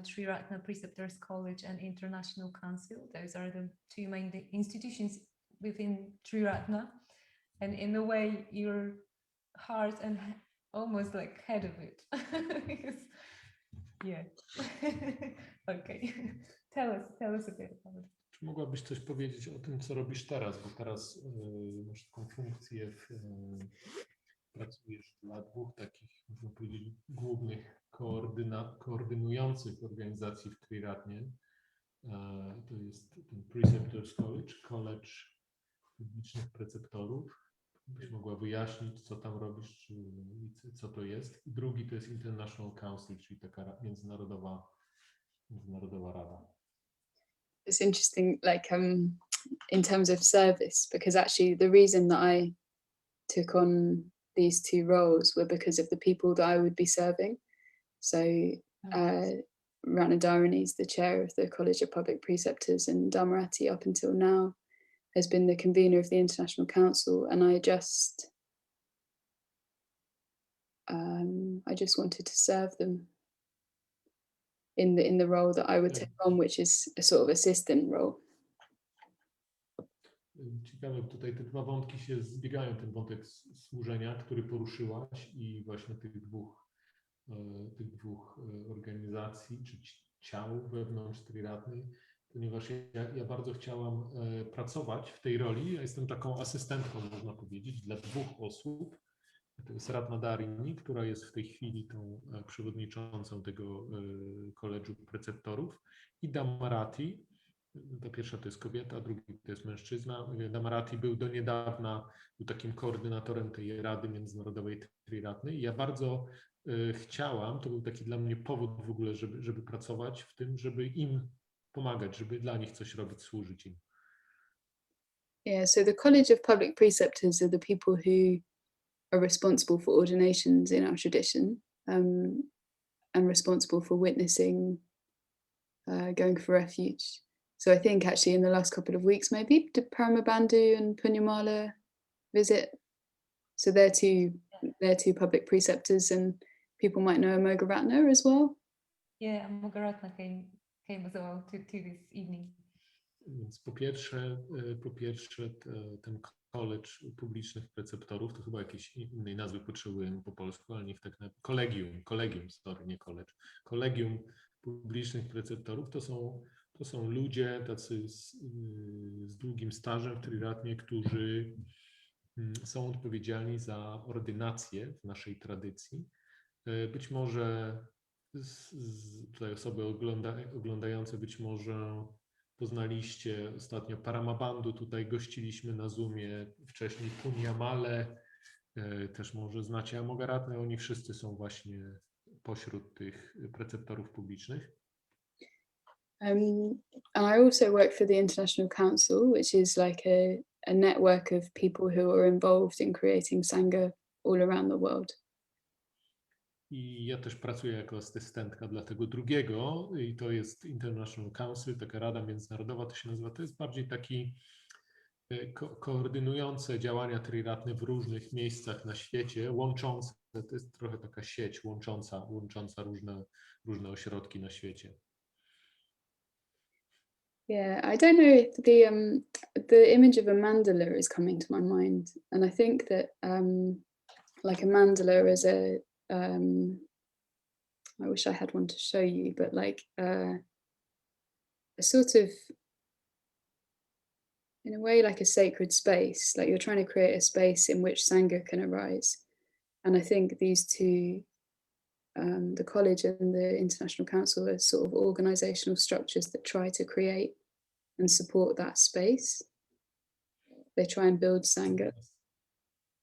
Triratna Preceptors College and International Council. Those are the two main institutions within Triratna, and in a way your heart and almost like head of it. Because, okay. Tell us a bit about it. Czy mogłabyś coś powiedzieć o tym, co robisz teraz? Bo teraz masz taką funkcję, pracujesz dla dwóch takich, można powiedzieć, głównych koordynujących organizacji w Triratnie. To jest ten Preceptors College publicznych preceptorów. Byś mogła wyjaśnić, co tam robisz, co to jest. I drugi to jest International Council, czyli taka międzynarodowa rada. It's interesting, like in terms of service, because actually the reason that I took on these two roles were because of the people that I would be serving. So Ratna Dharani is the chair of the College of Public Preceptors, and Dhammarati up until now has been the convener of the International Council, and I just wanted to serve them in the role that I would take on, which is a sort of assistant role. Ciekawe, tutaj te dwa wątki się zbiegają, ten wątek służenia, który poruszyłaś, i właśnie tych dwóch organizacji czy ciał wewnątrz Triratny, ponieważ ja bardzo chciałam pracować w tej roli. Ja jestem taką asystentką, można powiedzieć, dla dwóch osób. To jest Ratna Dharani, która jest w tej chwili tą przewodniczącą tego koledżu preceptorów, i Dhammarati. Ta pierwsza to jest kobieta, drugi to jest mężczyzna. Dhammarati był do niedawna takim koordynatorem tej Rady Międzynarodowej Triratny, i ja bardzo chciałam, to był taki dla mnie powód w ogóle, żeby pracować w tym, żeby im pomagać, żeby dla nich coś robić, służyć im. Yeah, so the College of Public Preceptors are the people who are responsible for ordinations in our tradition, and responsible for witnessing, going for refuge. So I think actually in the last couple of weeks, maybe, did Paramabandhu and Punyamala visit? So they're two public preceptors, and people might know Amogaratna as well. Yeah, Amogaratna came as well to this evening. Więc po pierwsze ten college publicznych preceptorów, to chyba jakiejś innej nazwy potrzebujemy po polsku, ale niech tak na kolegium, sorry, nie college. Kolegium publicznych preceptorów to są To są ludzie tacy z długim stażem w Triratnie, którzy są odpowiedzialni za ordynację w naszej tradycji. Być może tutaj osoby oglądające być może poznaliście ostatnio Paramabandu, tutaj gościliśmy na Zoomie, wcześniej Punyamale, też może znacie Amogaratnę, oni wszyscy są właśnie pośród tych preceptorów publicznych. And I also work for the International Council, which is like a network of people who are involved in creating Sangha all around the world. I ja też pracuję jako asystentka dla tego drugiego i to jest International Council, taka rada międzynarodowa to się nazywa. To jest bardziej taki koordynujące działania Triratne w różnych miejscach na świecie, łączące, to jest trochę taka sieć łącząca różne ośrodki na świecie. Yeah, I don't know if the image of a mandala is coming to my mind, and I think that like a mandala is I wish I had one to show you, but like a sort of, in a way, like a sacred space, like you're trying to create a space in which Sangha can arise. And I think these two, the college and the International Council, are sort of organizational structures that try to create and support that space. They try and build Sangha.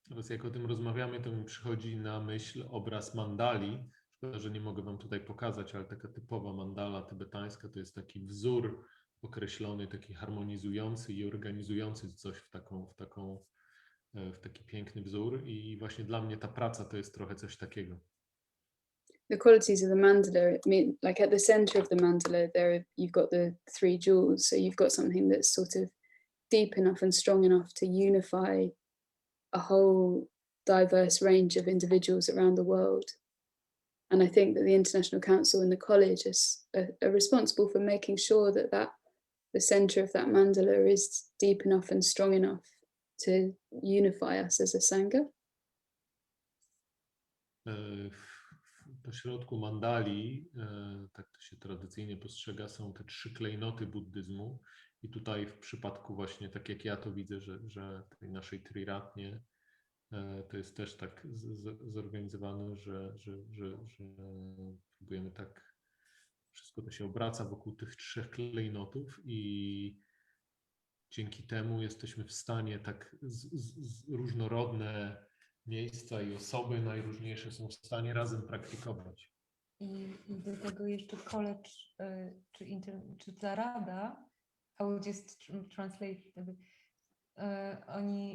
Teraz jak o tym rozmawiamy, to mi przychodzi na myśl obraz mandali. Szkoda, że nie mogę wam tutaj pokazać, ale taka typowa mandala tybetańska to jest taki wzór określony, taki harmonizujący i organizujący coś w taki piękny wzór i właśnie dla mnie ta praca to jest trochę coś takiego. The qualities of the mandala, I mean, like at the center of the mandala, you've got the three jewels, so you've got something that's sort of deep enough and strong enough to unify a whole diverse range of individuals around the world. And I think that the International Council and the college are responsible for making sure that the center of that mandala is deep enough and strong enough to unify us as a Sangha. Po środku mandali, tak to się tradycyjnie postrzega, są te 3 klejnoty buddyzmu i tutaj w przypadku właśnie, tak jak ja to widzę, że tej naszej Triratnie to jest też tak zorganizowane, że próbujemy tak, wszystko to się obraca wokół tych 3 klejnotów i dzięki temu jesteśmy w stanie tak różnorodne miejsca i osoby najróżniejsze są w stanie razem praktykować. I do tego jeszcze college, czy ta rada, I will just translate,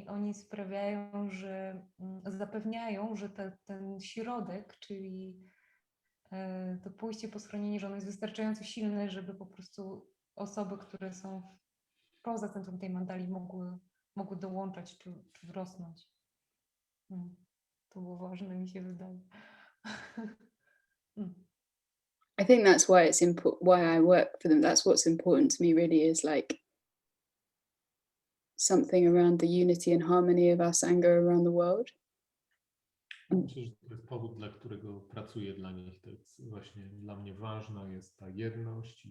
oni sprawiają, że zapewniają, że ten środek, czyli to pójście po schronienie, że ono jest wystarczająco silne, żeby po prostu osoby, które są poza centrum tej mandali mogły dołączać czy wrosnąć. To było ważne, mi się wydaje. I think that's why why I work for them. That's what's important to me really, is like something around the unity and harmony of our Sangha around the world. Myślę, że to jest powód, dla którego pracuję dla nich. To jest właśnie dla mnie ważna jest ta jedność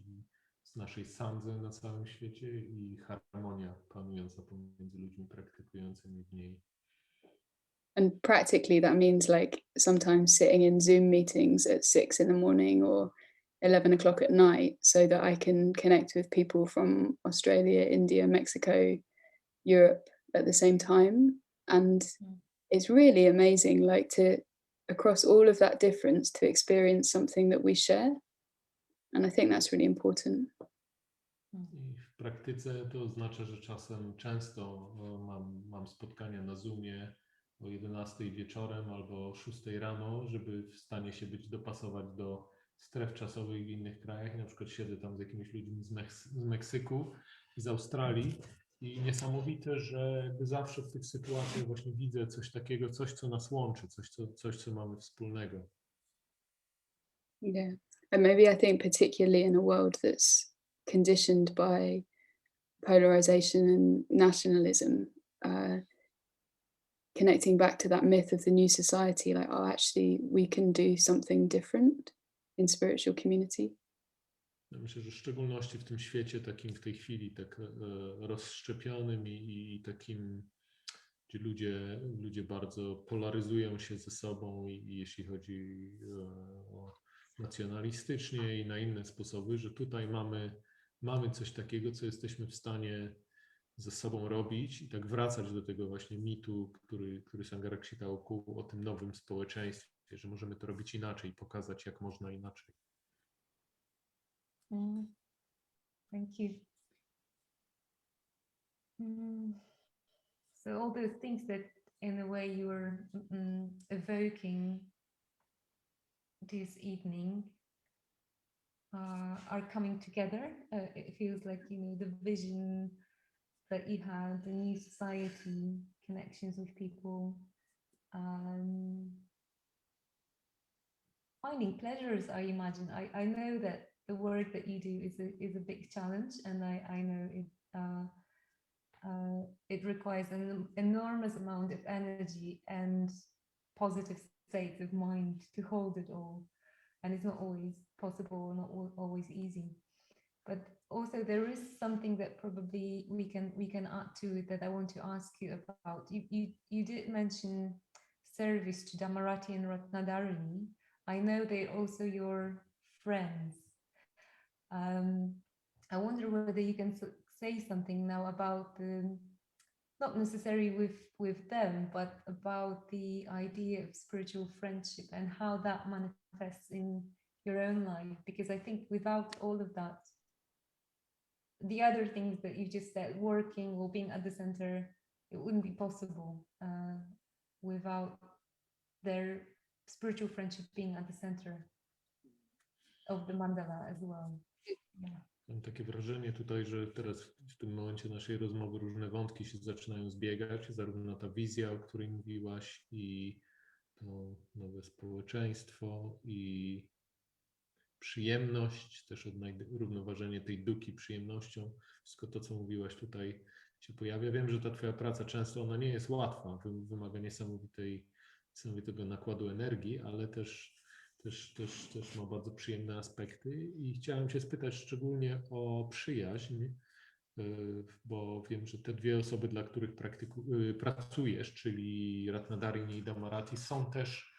z naszej sandzy na całym świecie i harmonia panująca pomiędzy ludźmi praktykującymi w niej. And practically that means like sometimes sitting in Zoom meetings at 6 in the morning or 11 o'clock at night so that I can connect with people from Australia, India, Mexico, Europe at the same time. And it's really amazing, like to, across all of that difference, to experience something that we share. And I think that's really important. I w praktyce to oznacza, że często mam spotkania na Zoomie o 11 wieczorem albo o 6 rano, żeby w stanie się dopasować do stref czasowych w innych krajach. Na przykład siedzę tam z jakimiś ludźmi z Meksyku i z Australii i niesamowite, że zawsze w tych sytuacjach właśnie widzę coś takiego, coś co nas łączy, coś co mamy wspólnego. Yeah, and maybe I think particularly in a world that's conditioned by polarization and nationalism, connecting back to that myth of the new society, like, oh, actually we can do something different in spiritual community. Ja myślę, że w szczególności w tym świecie takim w tej chwili tak rozszczepionym i takim, gdzie ludzie bardzo polaryzują się ze sobą i jeśli chodzi o nacjonalistycznie i na inne sposoby, że tutaj mamy coś takiego, co jesteśmy w stanie ze sobą robić i tak wracać do tego właśnie mitu, który Sangha czytał o tym nowym społeczeństwie, że możemy to robić inaczej, pokazać jak można inaczej. Thank you. So all those things that in a way you were evoking this evening are coming together. It feels like, you know, the vision that you had, the new society, connections with people, finding pleasures, I imagine. I know that the work that you do is a big challenge, and I know it requires an enormous amount of energy and positive states of mind to hold it all, and it's not always possible, not always easy. But also there is something that probably we can add to it that I want to ask you about. You did mention service to Damarati and Ratnadarini. I know they're also your friends. I wonder whether you can say something now about the, not necessarily with them, but about the idea of spiritual friendship and how that manifests in your own life. Because I think without all of that, the other things that you just said, working or being at the center, it wouldn't be possible without their spiritual friendship being at the center of the mandala as well. Yeah. Mam takie wrażenie tutaj, że teraz w tym momencie naszej rozmowy różne wątki się zaczynają zbiegać, zarówno ta wizja, o której mówiłaś, i to nowe społeczeństwo, i przyjemność, też równoważenie tej duki przyjemnością. Wszystko to, co mówiłaś, tutaj się pojawia. Wiem, że ta twoja praca często ona nie jest łatwa, wymaga niesamowitego nakładu energii, ale też ma bardzo przyjemne aspekty i chciałem cię spytać szczególnie o przyjaźń, bo wiem, że te dwie osoby, dla których pracujesz, czyli Ratnadarini i Damarati, są też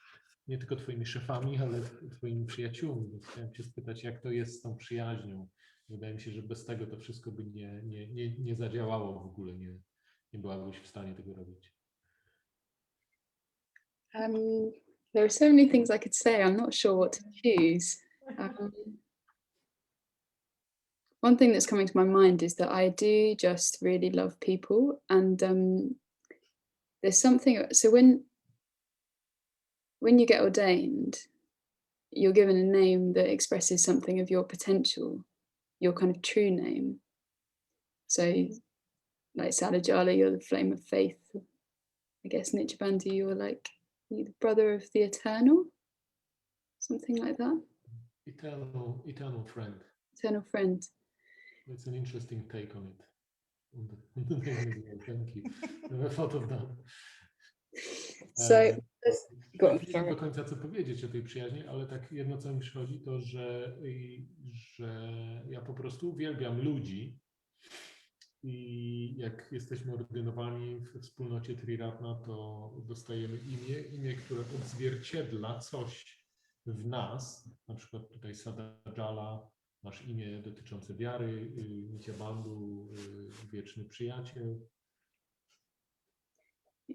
nie tylko twoimi szefami, ale twoimi przyjaciółmi. Więc chciałem cię spytać, jak to jest z tą przyjaźnią. Wydaje mi się, że bez tego to wszystko by nie zadziałało w ogóle, nie byłabyś w stanie tego robić. There are so many things I could say. I'm not sure what to choose. One thing that's coming to my mind is that I do just really love people, and there's something. So when you get ordained, you're given a name that expresses something of your potential, your kind of true name. So, like Sadhajala, you're the flame of faith. I guess Nichibandhu, you're the brother of the eternal, something like that. Eternal friend. Eternal friend. It's an interesting take on it. On the name as well. Thank you. Never thought of that. So, nie wiem do końca co powiedzieć o tej przyjaźni, ale tak jedno co mi przychodzi to, że ja po prostu uwielbiam ludzi i jak jesteśmy ordynowani w wspólnocie Triratna, to dostajemy imię, które odzwierciedla coś w nas, na przykład tutaj Sadhajala, masz imię dotyczące wiary, Nityabandhu, wieczny przyjaciel.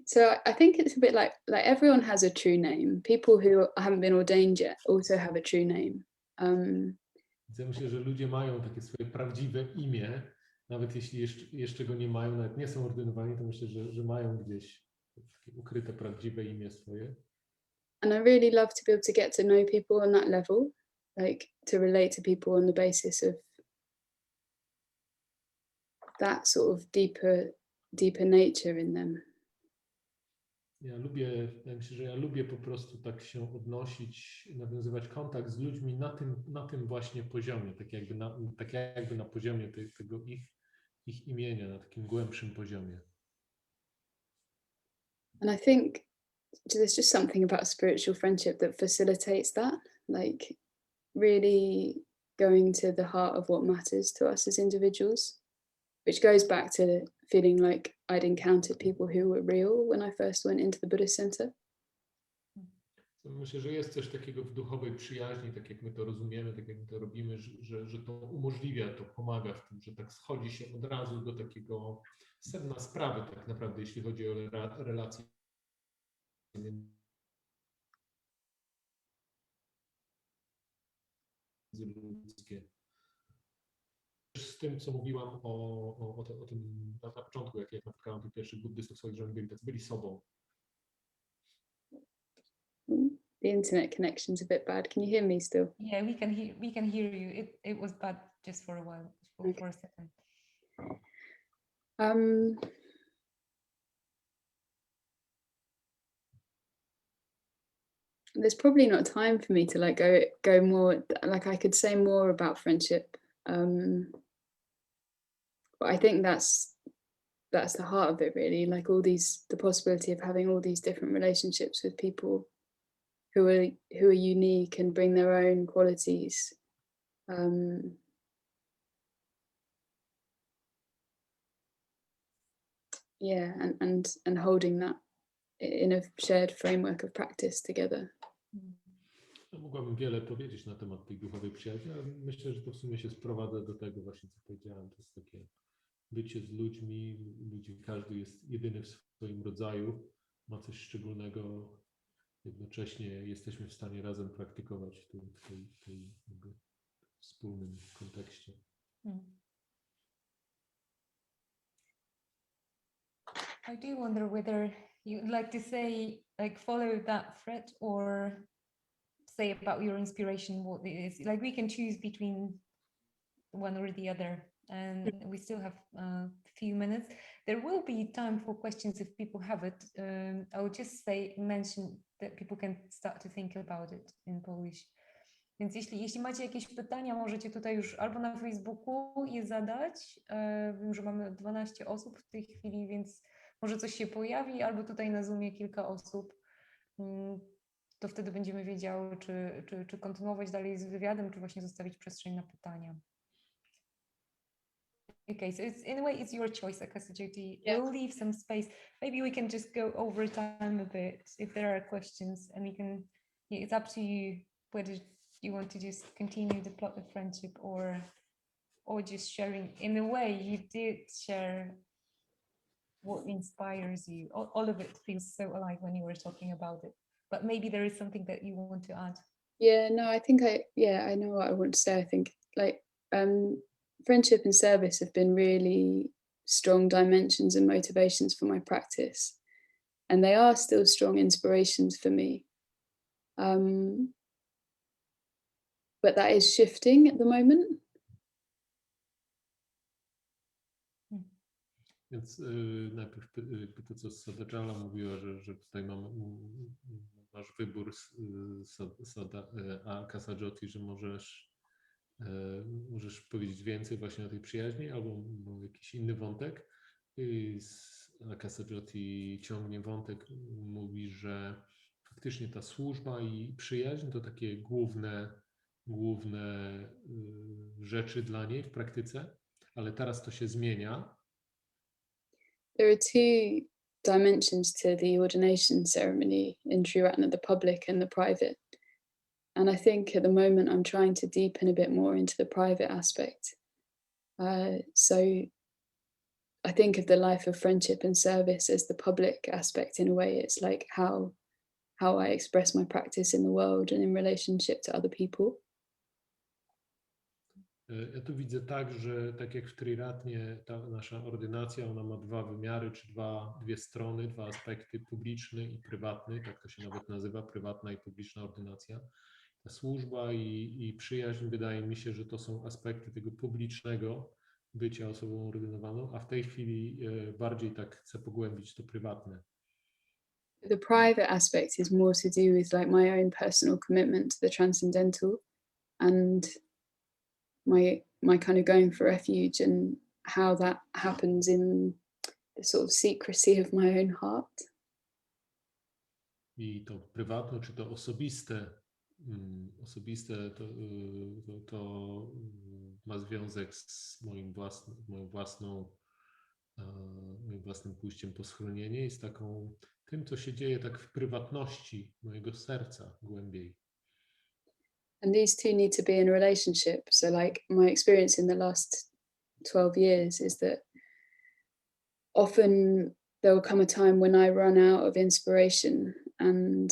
So I think it's a bit like everyone has a true name. People who haven't been ordained yet also have a true name. Ja myślę, że ludzie mają takie swoje prawdziwe imię, nawet jeśli jeszcze go nie mają, nawet nie są ordynowani, to myślę, że mają gdzieś takie ukryte, prawdziwe imię swoje. And I really love to be able to get to know people on that level, like to relate to people on the basis of that sort of deeper nature in them. Ja lubię po prostu tak się odnosić, nawiązywać kontakt z ludźmi na tym właśnie poziomie, tak jakby na poziomie tego ich imienia, na takim głębszym poziomie. And I think there's just something about spiritual friendship that facilitates that, like really going to the heart of what matters to us as individuals, which goes back to feeling like I'd encountered people who were real when I first went into the Buddhist center. Myślę, że jest coś takiego w duchowej przyjaźni, tak jak my to rozumiemy, tak jak my to robimy, że to umożliwia, to pomaga w tym, że tak schodzi się od razu do takiego sedna sprawy tak naprawdę, jeśli chodzi o relacje międzyludzkie. Z tym, co mówiłam o tym na początku, jak napotkałem tych pierwszych buddystów swoich, że oni byli sobą. The internet connection's a bit bad. Can you hear me still? Yeah, we can hear you. It was bad just for a while, for a second. There's probably not time for me to like go more, like I could say more about friendship, but I think that's the heart of it, really. Like the possibility of having all these different relationships with people who are unique and bring their own qualities. Yeah, and holding that in a shared framework of practice together. Mogłabym wiele powiedzieć na temat tej duchowej przyjaźni, ale myślę, że to w sumie się sprowadza do tego właśnie, co powiedziałem. To jest takie bycie z ludźmi, każdy jest jedyny w swoim rodzaju, ma coś szczególnego, jednocześnie jesteśmy w stanie razem praktykować w tej wspólnym kontekście. I do wonder whether you'd like to say, like, follow that thread, or say about your inspiration, what it is. Like, we can choose between one or the other, and we still have a few minutes. There will be time for questions if people have it. I would just mention that people can start to think about it in Polish. Więc jeśli macie jakieś pytania, możecie tutaj już albo na Facebooku je zadać. Wiem, że mamy 12 osób w tej chwili, więc może coś się pojawi, albo tutaj na Zoomie kilka osób. To wtedy będziemy wiedziały, czy kontynuować dalej z wywiadem, czy właśnie zostawić przestrzeń na pytania. Okay, so in a way it's your choice, Akasajoti. Yeah. We'll leave some space. Maybe we can just go over time a bit if there are questions, and we can. Yeah, it's up to you whether you want to just continue the plot of friendship or just sharing. In a way, you did share what inspires you. All of it feels so alive when you were talking about it. But maybe there is something that you want to add. Yeah, no, I think I know what I want to say. I think like friendship and service have been really strong dimensions and motivations for my practice, and they are still strong inspirations for me. But that is shifting at the moment. Więc najpierw to, co Sadhana mówiła, że tutaj masz wybór Akasajoti, że możesz powiedzieć więcej właśnie o tej przyjaźni, albo jakiś inny wątek. Akasajoti ciągnie wątek, mówi, że faktycznie ta służba i przyjaźń to takie główne rzeczy dla niej w praktyce, ale teraz to się zmienia. There are two dimensions to the ordination ceremony in Triratna, the public and the private. And I think at the moment I'm trying to deepen a bit more into the private aspect. So I think of the life of friendship and service as the public aspect in a way. It's like how I express my practice in the world and in relationship to other people. Ja tu widzę tak, że tak jak w Triratnie, ta nasza ordynacja, ona ma dwa wymiary, czy dwie strony, dwa aspekty, publiczny i prywatny, tak to się nawet nazywa, prywatna i publiczna ordynacja. Ta służba i przyjaźń, wydaje mi się, że to są aspekty tego publicznego bycia osobą ordynowaną, a w tej chwili bardziej tak chcę pogłębić to prywatne. The private aspect is more to do with like my own personal commitment to the transcendental and my kind of going for refuge and how that happens in the sort of secrecy of my own heart. I to prywatne, czy to osobiste osobiste, to ma związek z moim własnym pójściem po schronienie i z tym, co się dzieje tak w prywatności mojego serca głębiej. And these two need to be in a relationship. So like my experience in the last 12 years is that often there will come a time when I run out of inspiration and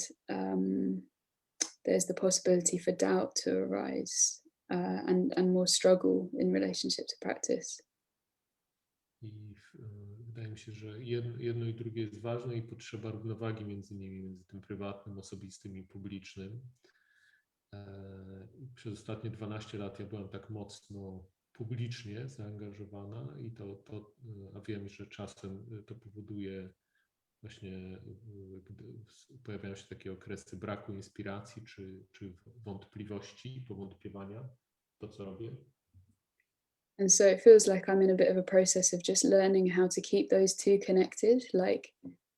there's the possibility for doubt to arise and more struggle in relationship to practice. I wydaje mi się, że jedno i drugie jest ważne i potrzeba równowagi między nimi, między tym prywatnym, osobistym i publicznym. Przez ostatnie 12 lat ja byłam tak mocno publicznie zaangażowana i a wiem, że czasem to powoduje właśnie, gdy pojawiają się takie okresy braku inspiracji czy wątpliwości, powątpiewania w to, co robię. And so it feels like I'm in a bit of a process of just learning how to keep those two connected, like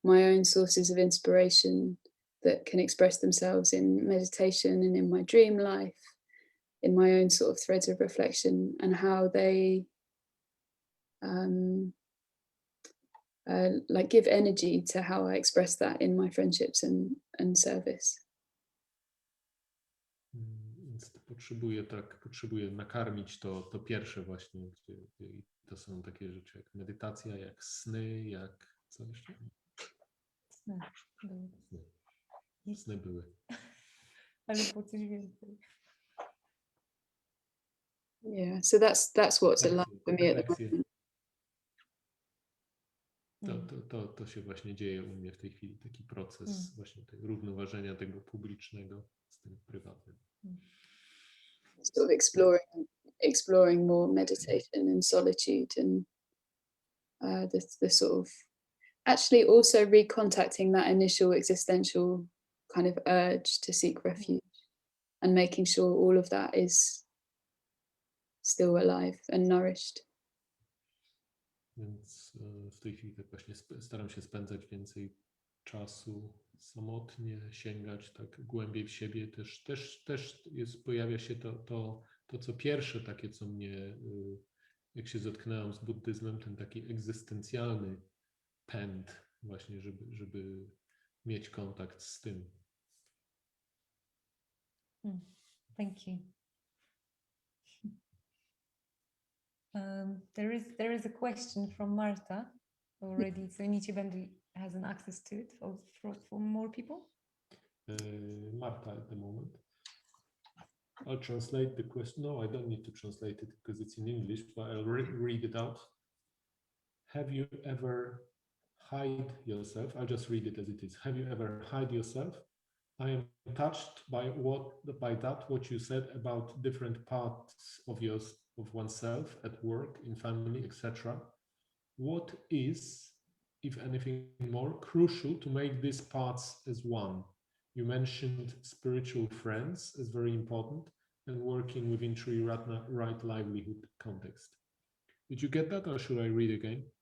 my own sources of inspiration that can express themselves in meditation and in my dream life, in my own sort of threads of reflection, and how they like give energy to how I express that in my friendships and service. Więc potrzebuję nakarmić to pierwsze właśnie, gdzie to są takie rzeczy jak medytacja, jak sny, jak co jeszcze? Sny były. Ale po coś więcej. Yeah, so that's what's alive for me at the moment. To się właśnie dzieje u mnie w tej chwili, taki proces właśnie tego równoważenia tego publicznego z tym prywatnym. Sort of exploring more meditation and solitude and the sort of actually also recontacting that initial existential kind of urge to seek refuge and making sure all of that is still alive and nourished. Więc w tej chwili tak właśnie staram się spędzać więcej czasu samotnie, sięgać tak głębiej w siebie. Też pojawia się to, co pierwsze takie, co mnie, jak się zetknąłem z buddyzmem, ten taki egzystencjalny pęd właśnie, żeby mieć kontakt z tym. Thank you. There is a question from Marta already, so Nietzsche has an access to it for more people. Marta at the moment. I'll translate the question. No, I don't need to translate it because it's in English, but I'll read it out. Have you ever hide yourself? I'll just read it as it is. Have you ever hide yourself? I am touched by what you said about different parts of oneself at work, in family, etc. What is, if anything more, crucial to make these parts as one? You mentioned spiritual friends as very important and working within Triratna right livelihood context. Did you get that, or should I read again?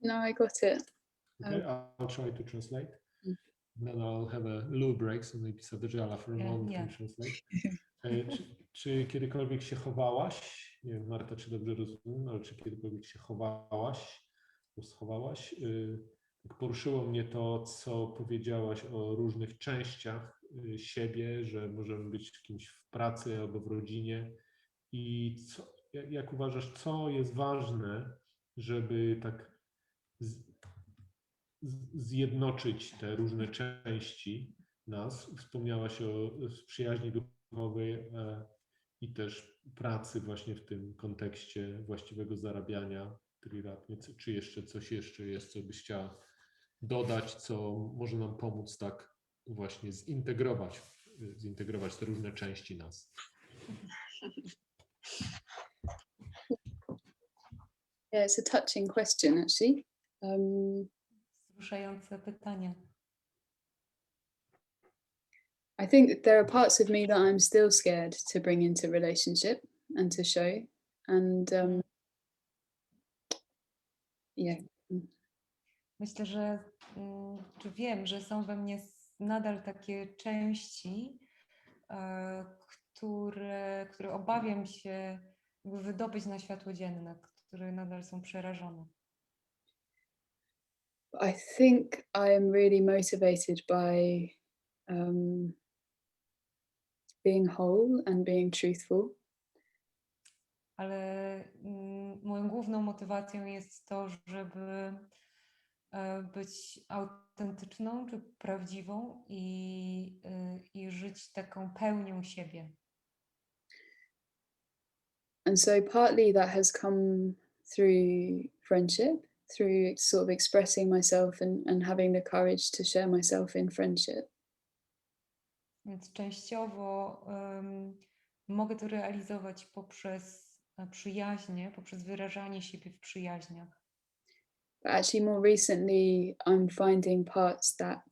No, I got it. Okay, I'll try to translate. Then I'll have a little break, so maybe Sadhjala for a moment can translate. Czy kiedykolwiek się chowałaś? Nie wiem, Marta, czy dobrze rozumiem, ale czy kiedykolwiek się schowałaś? Tak poruszyło mnie to, co powiedziałaś o różnych częściach siebie, że możemy być kimś w pracy albo w rodzinie. I jak uważasz, co jest ważne, żeby tak zjednoczyć te różne części nas? Wspomniałaś o przyjaźni duchowej i też pracy właśnie w tym kontekście właściwego zarabiania Triratnie. Czy jeszcze coś jest, co byś chciała dodać, co może nam pomóc tak właśnie zintegrować te różne części nas? Yeah, it's a touching question actually. Wzruszające pytanie. I think that there are parts of me that I'm still scared to bring into relationship and to show. And yeah. Myślę, że czy wiem, że są we mnie nadal takie części, które obawiam się jakby wydobyć na światło dzienne, które nadal są przerażone. I think I am really motivated by being whole and being truthful. Ale moją główną motywacją jest to, żeby być autentyczną czy prawdziwą i żyć taką pełnią siebie. And so partly that has come through friendship, through sort of expressing myself and having the courage to share myself in friendship. Więc częściowo mogę to realizować poprzez przyjaźnie, poprzez wyrażanie siebie w przyjaźniach. But actually more recently I'm finding parts that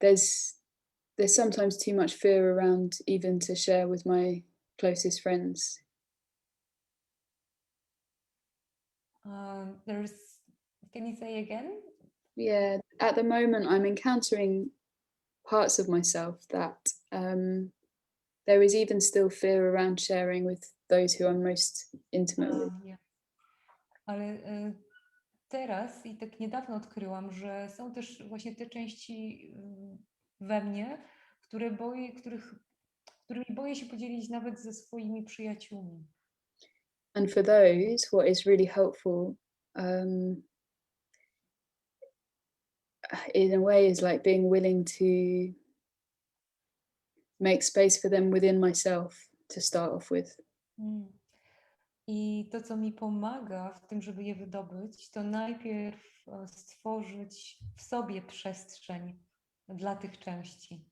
there's sometimes too much fear around even to share with my closest friends. Can you say again? Yeah, at the moment I'm encountering parts of myself that there is even still fear around sharing with those who I'm most intimate with. Yeah. Ale teraz i tak niedawno odkryłam, że są też właśnie te części we mnie, którymi boję się podzielić nawet ze swoimi przyjaciółmi. And for those, what is really helpful in a way is like being willing to make space for them within myself to start off with. I to, co mi pomaga w tym, żeby je wydobyć, to najpierw stworzyć w sobie przestrzeń dla tych części.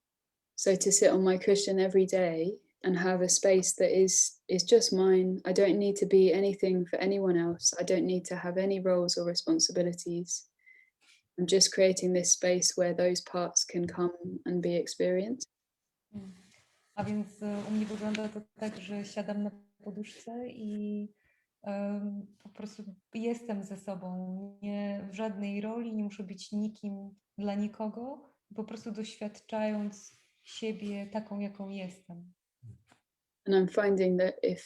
So to sit on my cushion every day and have a space that is just mine. I don't need to be anything for anyone else. I don't need to have any roles or responsibilities. I'm just creating this space where those parts can come and be experienced. A więc u mnie wygląda to tak, że siadam na poduszce i po prostu jestem ze sobą. Nie w żadnej roli, nie muszę być nikim dla nikogo, po prostu doświadczając siebie taką, jaką jestem. And I'm finding that if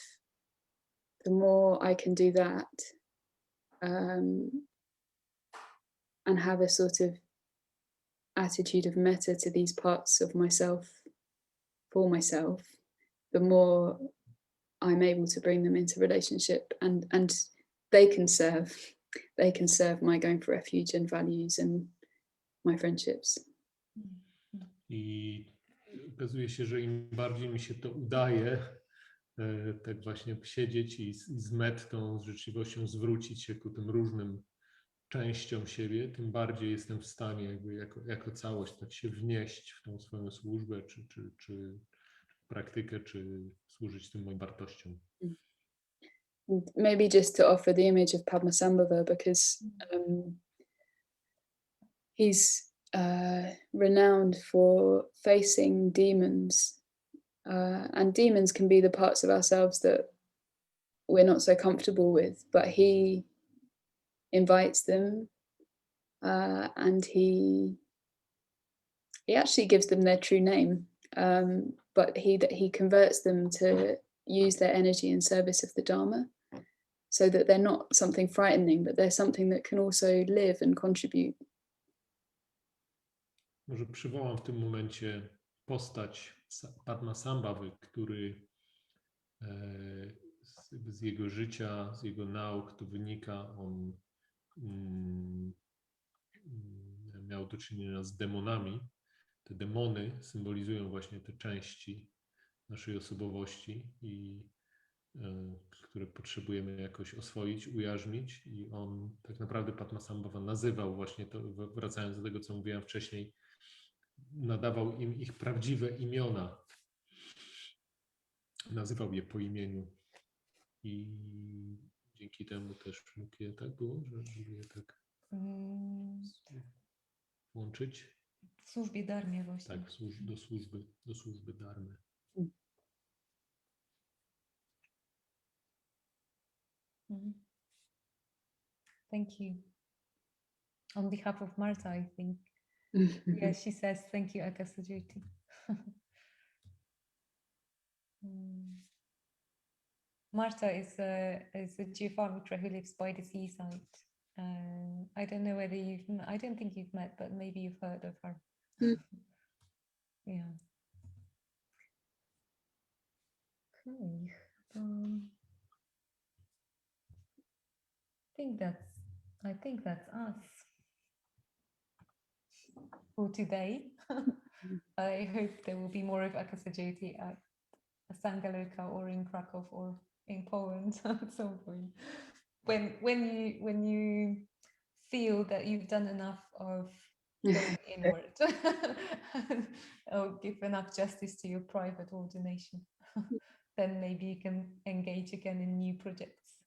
the more I can do that and have a sort of attitude of metta to these parts of myself for myself, the more I'm able to bring them into relationship and they can serve my going for refuge and values and my friendships. I okazuje się, że im bardziej mi się to udaje, tak właśnie siedzieć i z mettą, z życzliwością zwrócić się ku tym różnym częściom siebie, tym bardziej jestem w stanie jakby jako całość tak się wnieść w tą swoją służbę, czy praktykę, czy służyć tym moim wartościom. Maybe just to offer the image of Padmasambhava, because he's renowned for facing demons, and demons can be the parts of ourselves that we're not so comfortable with, but he invites them and he actually gives them their true name, but he converts them to use their energy in service of the Dharma, so that they're not something frightening, but they're something that can also live and contribute. Może przywołam w tym momencie postać Padmasambhawy, który z jego życia, z jego nauk to wynika, on miał do czynienia z demonami. Te demony symbolizują właśnie te części naszej osobowości, które potrzebujemy jakoś oswoić, ujarzmić, i on tak naprawdę Padmasambhava nazywał właśnie to, wracając do tego, co mówiłem wcześniej, nadawał im ich prawdziwe imiona. Nazywał je po imieniu i dzięki temu też mógł je, tak było, żeby je tak łączyć? W służbie dharmie właśnie. Tak, do służby dharmy. Thank you. On behalf of Marta, I think Yeah, she says, thank you, Akasajoti. Marta is a geofarmitra who lives by the seaside. I don't know whether I don't think you've met, but maybe you've heard of her. Yeah. Okay. I think that's us for today. I hope there will be more of Akasajoti at Sangaloka or in Krakow or in Poland at some point. When you feel that you've done enough of going inward or give enough justice to your private ordination, then maybe you can engage again in new projects.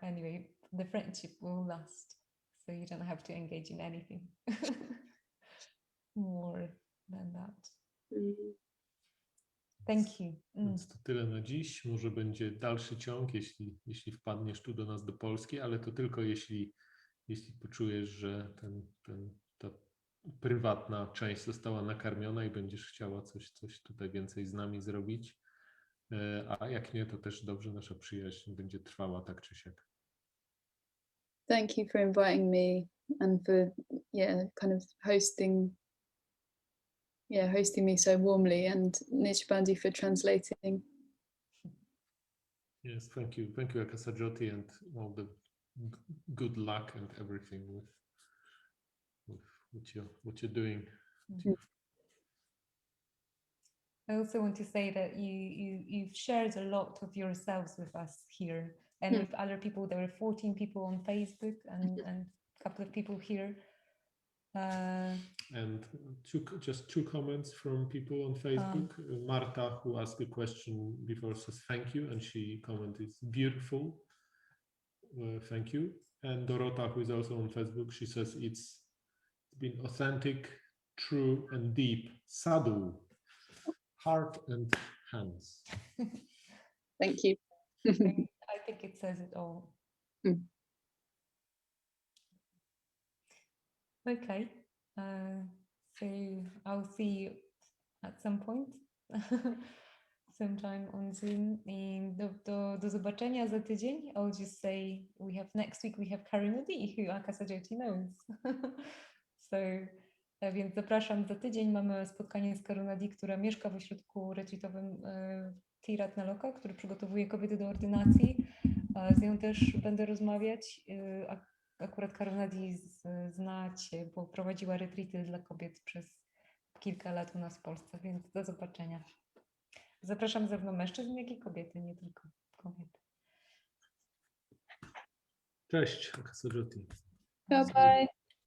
Anyway, the friendship will last, so you don't have to engage in anything more than that. Thank you. Więc to tyle na dziś. Może będzie dalszy ciąg, jeśli wpadniesz tu do nas do Polski, ale to tylko jeśli poczujesz, że ta prywatna część została nakarmiona i będziesz chciała coś tutaj więcej z nami zrobić. A jak nie, to też dobrze, nasza przyjaźń będzie trwała tak czy siak. Thank you for inviting me and for kind of hosting me so warmly, and Nishbandi for translating. Yes, thank you Akasajoti, and all the good luck and everything with what you're doing. I also want to say that you've shared a lot of yourselves with us here and with other people. There were 14 people on Facebook and a couple of people here. And just two comments from people on Facebook. Marta, who asked a question before, says thank you, and she commented beautiful. Thank you. And Dorota, who is also on Facebook, she says it's been authentic, true, and deep. Sadhu, heart and hands. Thank you. I think it says it all. Okay, so I'll see you at some point, sometime on Zoom. Do zobaczenia za tydzień. I'll just say next week we have Karunadi, who Akasajoti knows. So, więc zapraszam za tydzień. Mamy spotkanie z Karunadi, która mieszka w ośrodku retreatowym Triratna Loka, który przygotowuje kobiety do ordynacji. Z nią też będę rozmawiać. Akurat Karunadi znacie, bo prowadziła retreaty dla kobiet przez kilka lat u nas w Polsce, więc do zobaczenia. Zapraszam zarówno mężczyzn, jak i kobiety, nie tylko kobiety. Cześć, Akasajoti. Bye bye.